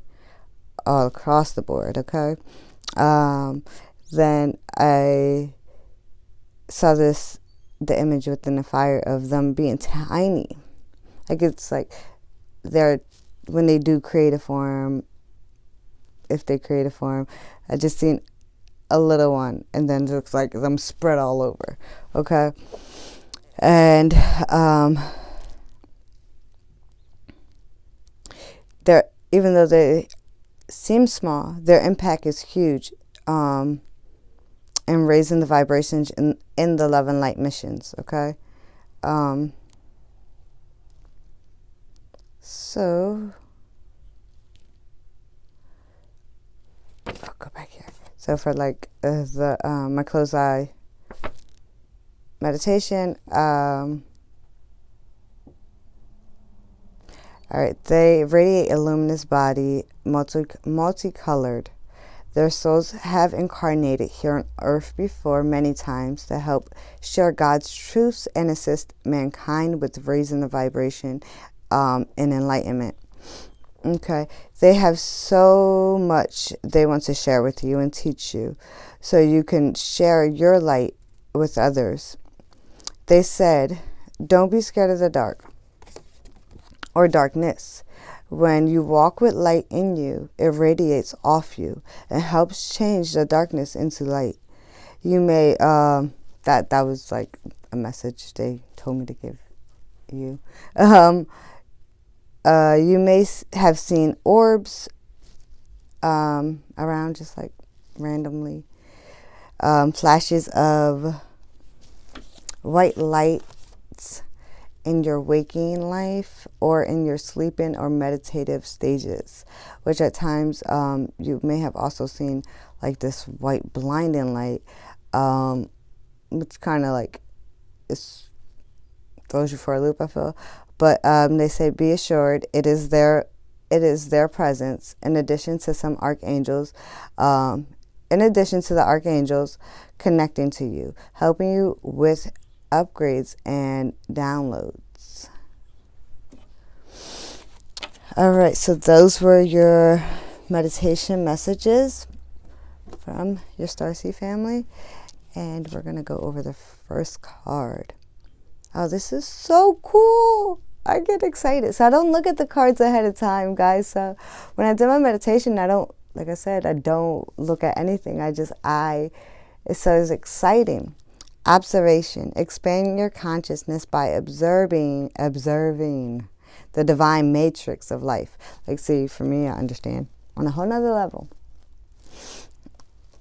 all across the board, okay. Then I saw the image within the fire of them being tiny. Like, it's like when they do create a form, if they create a form, I just seen a little one, and then it looks like them spread all over, okay. And they're, even though they seem small, their impact is huge in raising the vibrations in the love and light missions, okay. So I'll go back here. So for like my closed eye meditation, all right, they radiate a luminous body, multicolored. Their souls have incarnated here on earth before many times to help share God's truths and assist mankind with raising the vibration and enlightenment. Okay, they have so much they want to share with you and teach you so you can share your light with others. They said, don't be scared of the dark or darkness. When you walk with light in you, it radiates off you and helps change the darkness into light. You may, that was like a message they told me to give you. You may have seen orbs around, just like randomly. Flashes of white lights in your waking life or in your sleeping or meditative stages, which at times you may have also seen like this white blinding light, which kind of like throws you for a loop, I feel. But they say, be assured it is their presence, in addition to some archangels, in addition to the archangels connecting to you, helping you with upgrades and downloads. All right, so those were your meditation messages from your Starseed family, and we're gonna go over the first card. Oh, this is so cool. I get excited. So I don't look at the cards ahead of time, guys. So when I do my meditation, I don't, like I said, I don't look at anything. It's so exciting. Observation. Expand your consciousness by observing the divine matrix of life. Like, see, for me, I understand on a whole nother level.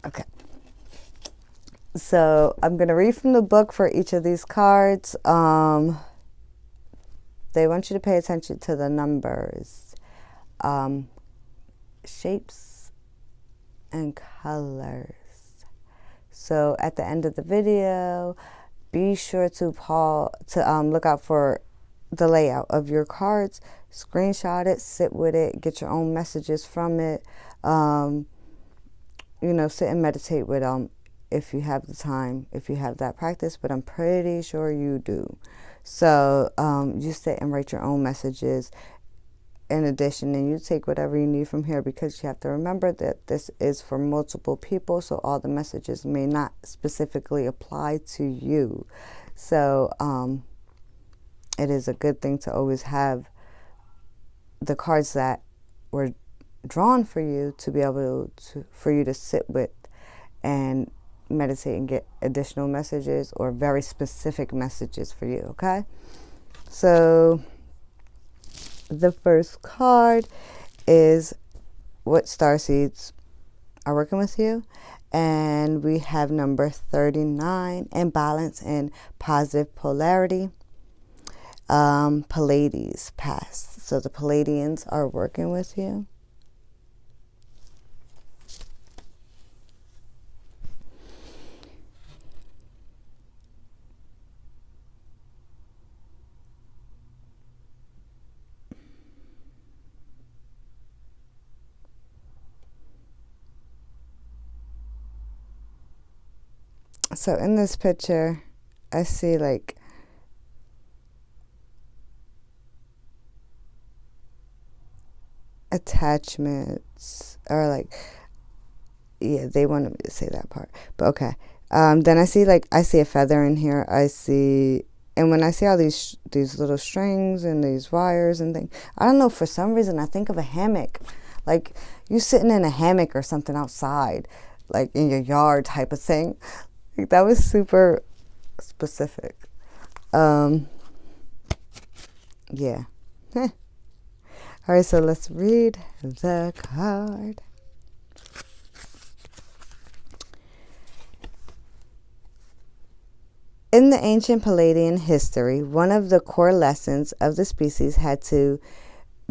Okay. So I'm going to read from the book for each of these cards. They want you to pay attention to the numbers, shapes, and colors. So at the end of the video, be sure to look out for the layout of your cards. Screenshot it, sit with it, get your own messages from it. sit and meditate with them if you have the time, if you have that practice, but I'm pretty sure you do. So you sit and write your own messages in addition, and you take whatever you need from here, because you have to remember that this is for multiple people, so all the messages may not specifically apply to you. So it is a good thing to always have the cards that were drawn for you to be able for you to sit with and meditate and get additional messages or very specific messages for you. Okay, so the first card is what starseeds are working with you, and we have number 39, imbalance and positive polarity. Pleiades past, so the Pleiadians are working with you. So in this picture, I see like attachments, or like, yeah, they wanted me to say that part, but okay. Then I see a feather in here. And when I see all these little strings and these wires and things, I don't know, for some reason I think of a hammock, like you sitting in a hammock or something outside, like in your yard type of thing. Like, that was super specific. Yeah. All right, so let's read the card. In the ancient Palladian history, one of the core lessons of the species had to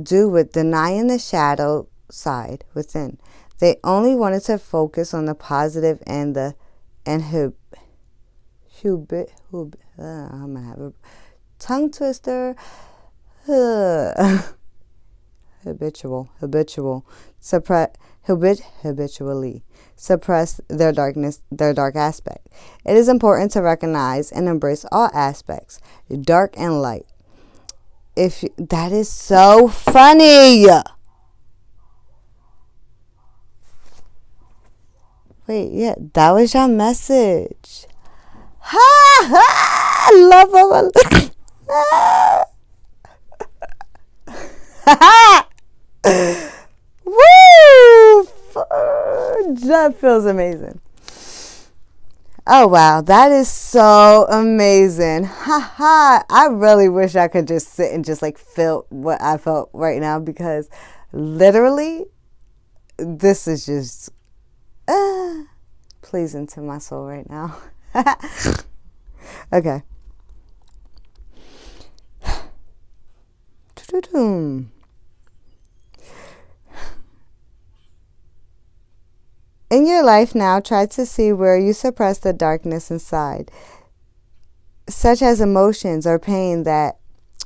do with denying the shadow side within. They only wanted to focus on the positive and the I'm gonna have a tongue twister. Habitually suppress their dark aspect. It is important to recognize and embrace all aspects, dark and light. That is so funny. Wait, yeah, that was your message. Ha ha! Love. Woo! That feels amazing. Oh wow, that is so amazing. Ha. I really wish I could just sit and just like feel what I felt right now, because literally this is just pleasing to my soul right now. Okay. In your life now, try to see where you suppress the darkness inside, such as emotions or pain that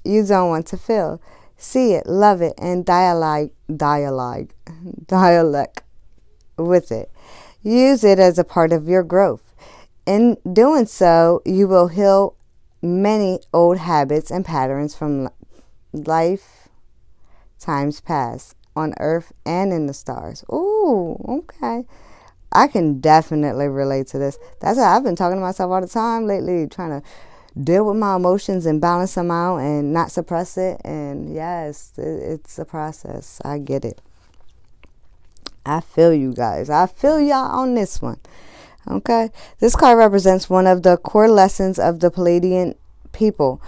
you don't want to feel. See it, love it, and dialogue with it. Use it as a part of your growth. In doing so, you will heal many old habits and patterns from lifetimes past on Earth and in the stars. Ooh, okay. I can definitely relate to this. That's why I've been talking to myself all the time lately, trying to deal with my emotions and balance them out and not suppress it. And yes, it's a process. I get it. I feel you guys. I feel y'all on this one. Okay. This card represents one of the core lessons of the Palladian people.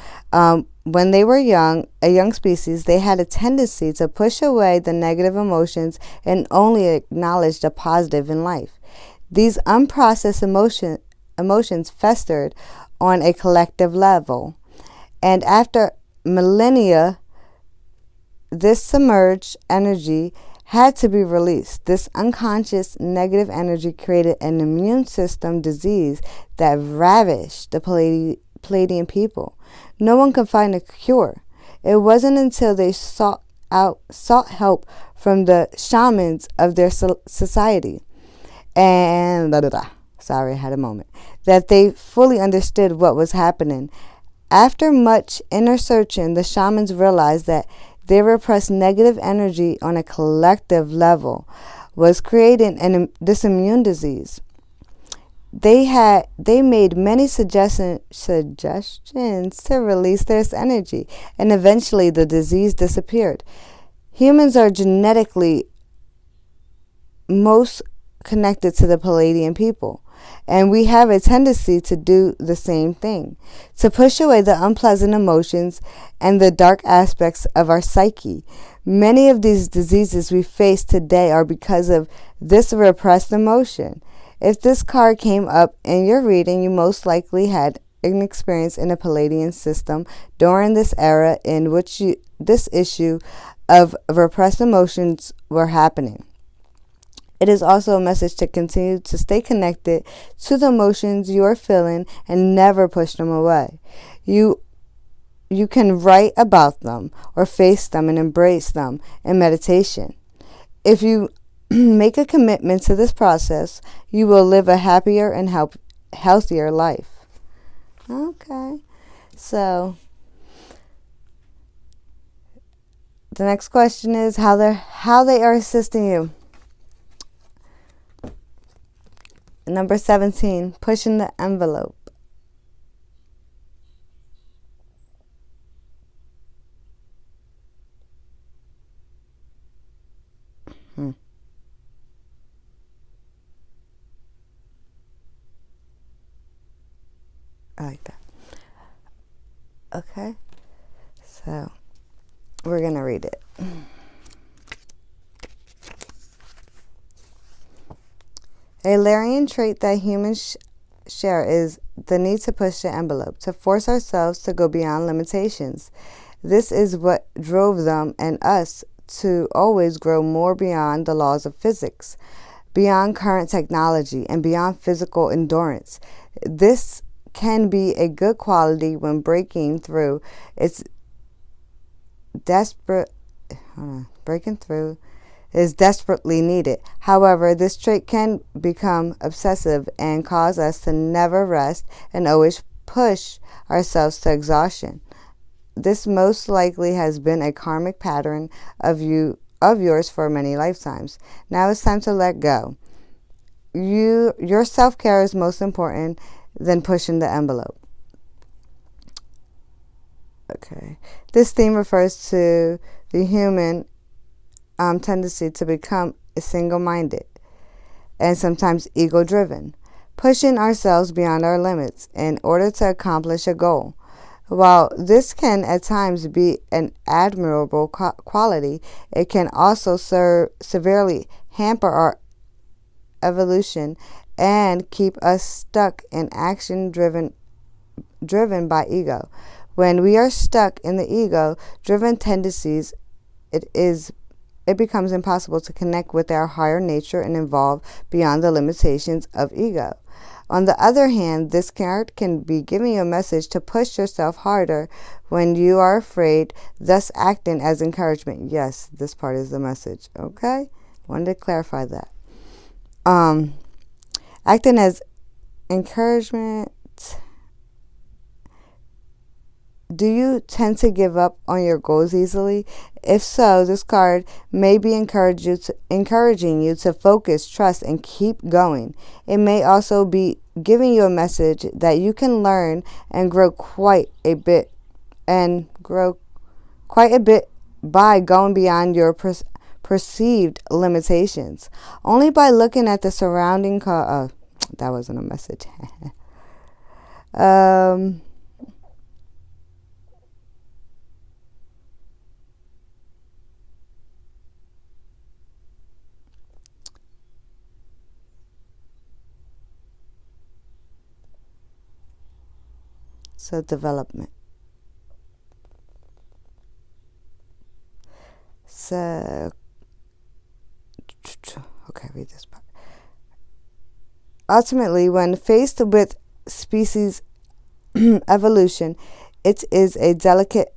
When they were a young species, they had a tendency to push away the negative emotions and only acknowledge the positive in life. These unprocessed emotions festered on a collective level, and after millennia, this submerged energy had to be released. This unconscious negative energy created an immune system disease that ravaged the Palladian people. No one could find a cure. It wasn't until they sought help from the shamans of their society and blah, blah, blah. Sorry, I had a moment. That they fully understood what was happening. After much inner searching, the shamans realized that their repressed negative energy on a collective level was creating this immune disease. They made many suggestions to release this energy, and eventually the disease disappeared. Humans are genetically most connected to the Palladian people, and we have a tendency to do the same thing, to push away the unpleasant emotions and the dark aspects of our psyche. Many of these diseases we face today are because of this repressed emotion. If this card came up in your reading, you most likely had an experience in a Palladian system during this era in which this issue of repressed emotions were happening. It is also a message to continue to stay connected to the emotions you are feeling and never push them away. You can write about them or face them and embrace them in meditation. If you make a commitment to this process, you will live a happier and healthier life. Okay, so the next question is how they are assisting you. Number 17, pushing the envelope. I like that. Okay, so we're going to read it. A Larian trait that humans share is the need to push the envelope, to force ourselves to go beyond limitations. This is what drove them and us to always grow more beyond the laws of physics, beyond current technology, and beyond physical endurance. This can be a good quality when breaking through is desperately needed. However, this trait can become obsessive and cause us to never rest and always push ourselves to exhaustion. This most likely has been a karmic pattern of yours for many lifetimes. Now it's time to let go. Your self-care is most important than pushing the envelope. Okay. This theme refers to the human tendency to become single-minded and sometimes ego-driven, pushing ourselves beyond our limits in order to accomplish a goal. While this can at times be an admirable quality, it can also severely hamper our evolution and keep us stuck in action driven by ego. When we are stuck in the ego-driven tendencies, it becomes impossible to connect with our higher nature and evolve beyond the limitations of ego. On the other hand, this card can be giving you a message to push yourself harder when you are afraid, thus acting as encouragement. Yes, this part is the message. Okay? Wanted to clarify that. Acting as encouragement. Do you tend to give up on your goals easily? If so, this card may be encouraging you to focus, trust, and keep going. It may also be giving you a message that you can learn and grow quite a bit by going beyond your perceived limitations. Only by looking at the surrounding that wasn't a message. So development. So, okay, read this part. Ultimately, when faced with species evolution, it is a delicate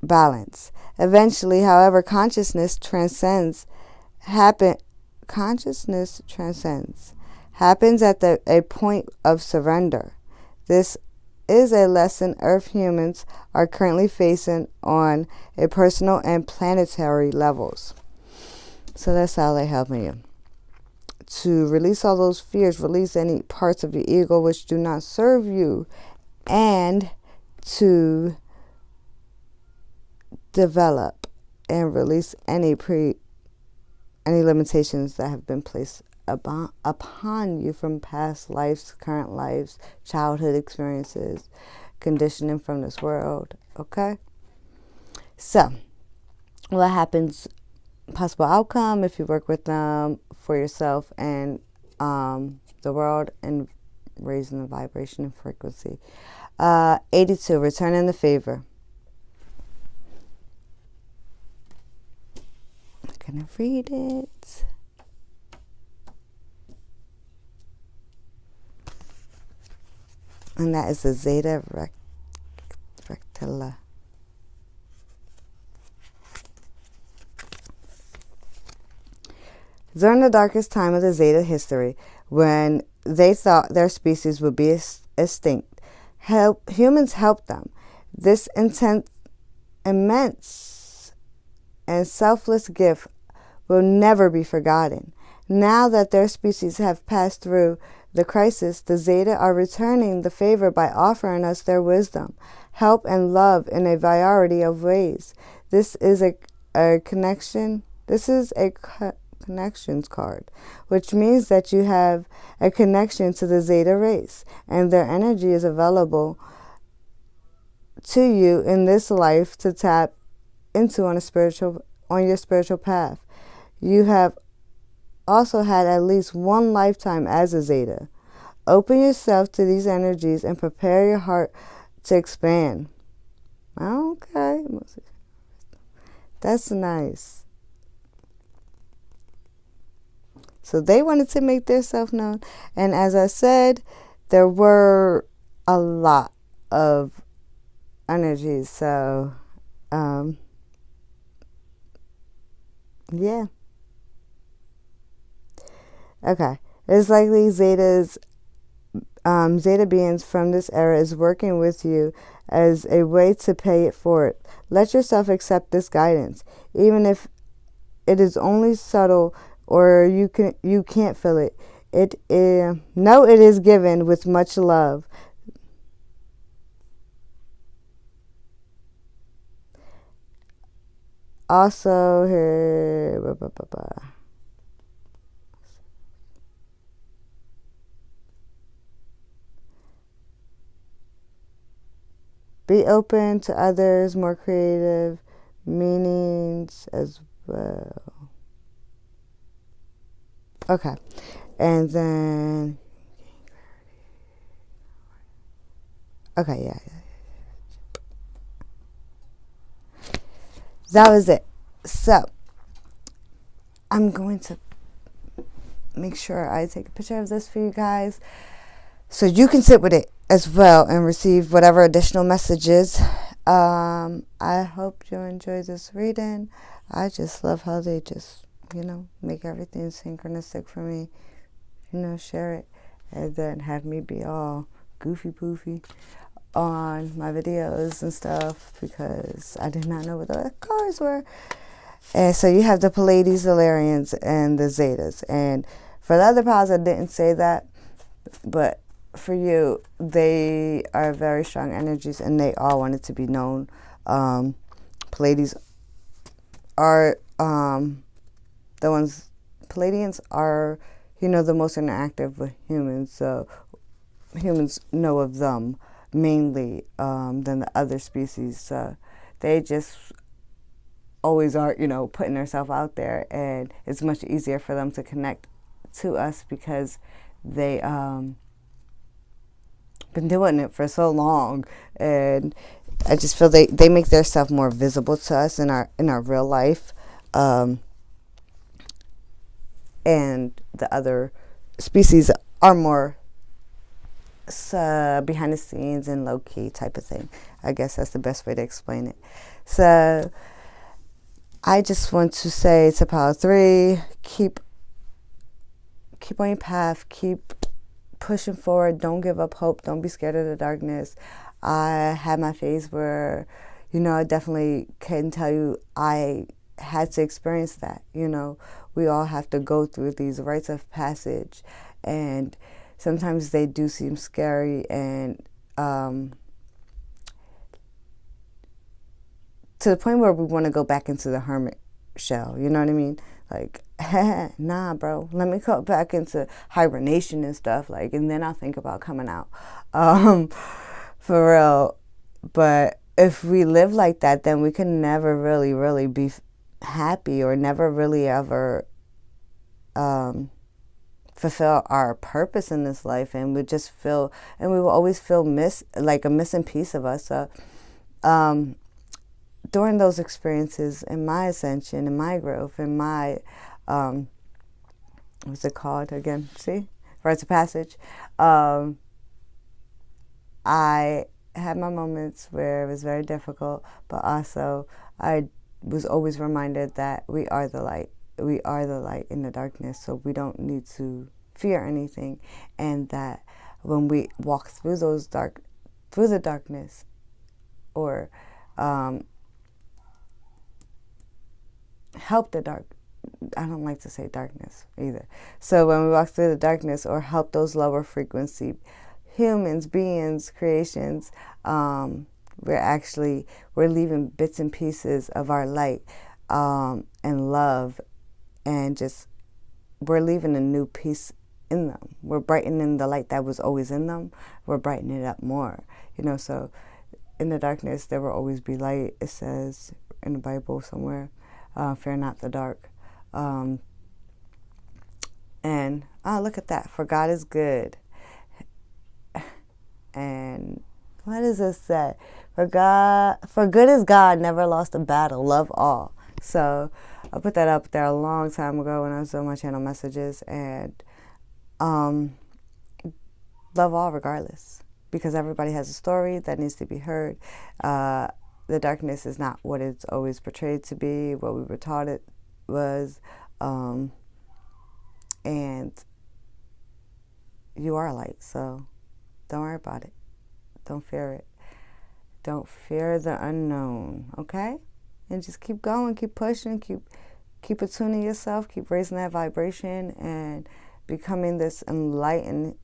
balance. Eventually, however, consciousness transcends. happens at a point of surrender. This is a lesson Earth humans are currently facing on a personal and planetary levels. So that's how they're helping you. To release all those fears, release any parts of your ego which do not serve you, and to develop and release any limitations that have been placed upon you from past lives, current lives, childhood experiences, conditioning from this world. Okay? So, what happens, possible outcome if you work with them for yourself and the world, and raising the vibration and frequency. 82, returning the favor. I'm going to read it. And that is the Zeta Rectilla. During the darkest time of the Zeta history, when they thought their species would be extinct, humans helped them. This immense and selfless gift will never be forgotten. Now that their species have passed through the crisis, the Zeta are returning the favor by offering us their wisdom, help, and love in a variety of ways. This is a connection. This is a connections card, which means that you have a connection to the Zeta race, and their energy is available to you in this life to tap into on your spiritual path. You have also had at least one lifetime as a Zeta. Open yourself to these energies and prepare your heart to expand. Okay. That's nice. So they wanted to make their self known. And as I said, there were a lot of energies. So, yeah. Okay. It's likely Zeta beings from this era is working with you as a way to pay it forward. Let yourself accept this guidance, even if it is only subtle or you can't feel it. Know it is given with much love. Also here, be open to others, more creative meanings as well. Okay, and then, okay, yeah. That was it. So, I'm going to make sure I take a picture of this for you guys so you can sit with it as well and receive whatever additional messages. I hope you enjoy this reading. I just love how they just, make everything synchronistic for me. Share it and then have me be all goofy poofy on my videos and stuff because I did not know what the cards were. And so you have the Pleiades, the Larians, and the Zetas. And for the other piles, I didn't say that, but for you, they are very strong energies and they all wanted to be known. Pleiades are Pleiadians are, the most interactive with humans, so humans know of them mainly than the other species. So they just always are, putting themselves out there, and it's much easier for them to connect to us because they been doing it for so long, and I just feel they make their stuff more visible to us in our real life, and the other species are more behind the scenes and low key type of thing. I guess that's the best way to explain it. So I just want to say to Pile 3, keep keep on your path, keep pushing forward. Don't give up hope. Don't be scared of the darkness. I had my phase where, I definitely can tell you I had to experience that. We all have to go through these rites of passage, and sometimes they do seem scary, and to the point where we want to go back into the hermit shell. You know what I mean? Like, nah, bro, let me go back into hibernation and stuff. Like, and then I'll think about coming out. For real. But if we live like that, then we can never really, really be happy, or never really ever fulfill our purpose in this life. And we just feel, and we will always feel like a missing piece of us. So, during those experiences, in my ascension, in my growth, in my, what's it called again? See? Rites of passage. I had my moments where it was very difficult, but also I was always reminded that we are the light. We are the light in the darkness, so we don't need to fear anything. And that when we walk through the darkness, or help the dark. I don't like to say darkness either. So when we walk through the darkness, or help those lower frequency humans, beings, creations, we're leaving bits and pieces of our light and love, and just we're leaving a new piece in them. We're brightening the light that was always in them. We're brightening it up more. So in the darkness there will always be light. It says in the Bible somewhere, fear not the dark. And look at that. For God is good. And what does it say? For good is God, never lost a battle, love all. So I put that up there a long time ago when I was doing my channel messages, and love all regardless, because everybody has a story that needs to be heard. The darkness is not what it's always portrayed to be, what we were taught it was, and you are light, so don't worry about it. Don't fear it. Don't fear the unknown, okay? And just keep going, keep pushing, keep attuning yourself, keep raising that vibration, and becoming this enlightened,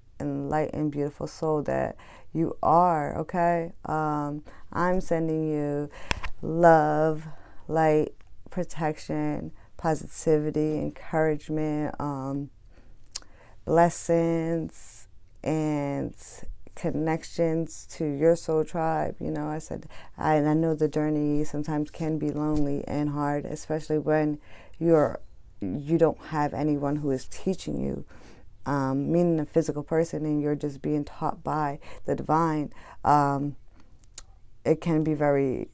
beautiful soul that you are, okay? I'm sending you love, light, protection, positivity, encouragement, blessings, and connections to your soul tribe. I said, I know the journey sometimes can be lonely and hard, especially when you don't have anyone who is teaching you, meaning a physical person, and you're just being taught by the divine. It can be very,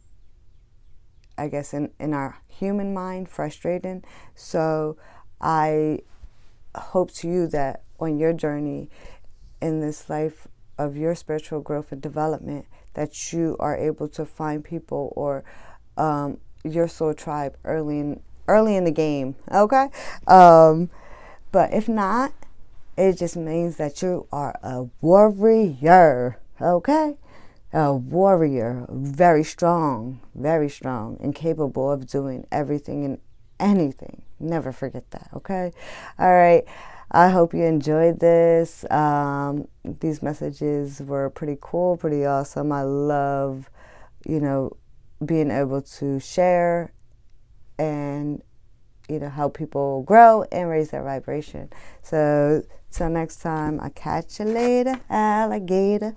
I guess, in our human mind, frustrating. So I hope to you that on your journey in this life of your spiritual growth and development, that you are able to find people, or your soul tribe early in the game, okay? But if not, it just means that you are a warrior, okay? A warrior, very strong, and capable of doing everything and anything. Never forget that, okay? All right. I hope you enjoyed this. These messages were pretty cool, pretty awesome. I love, being able to share and, help people grow and raise their vibration. So till next time, I'll catch you later, alligator.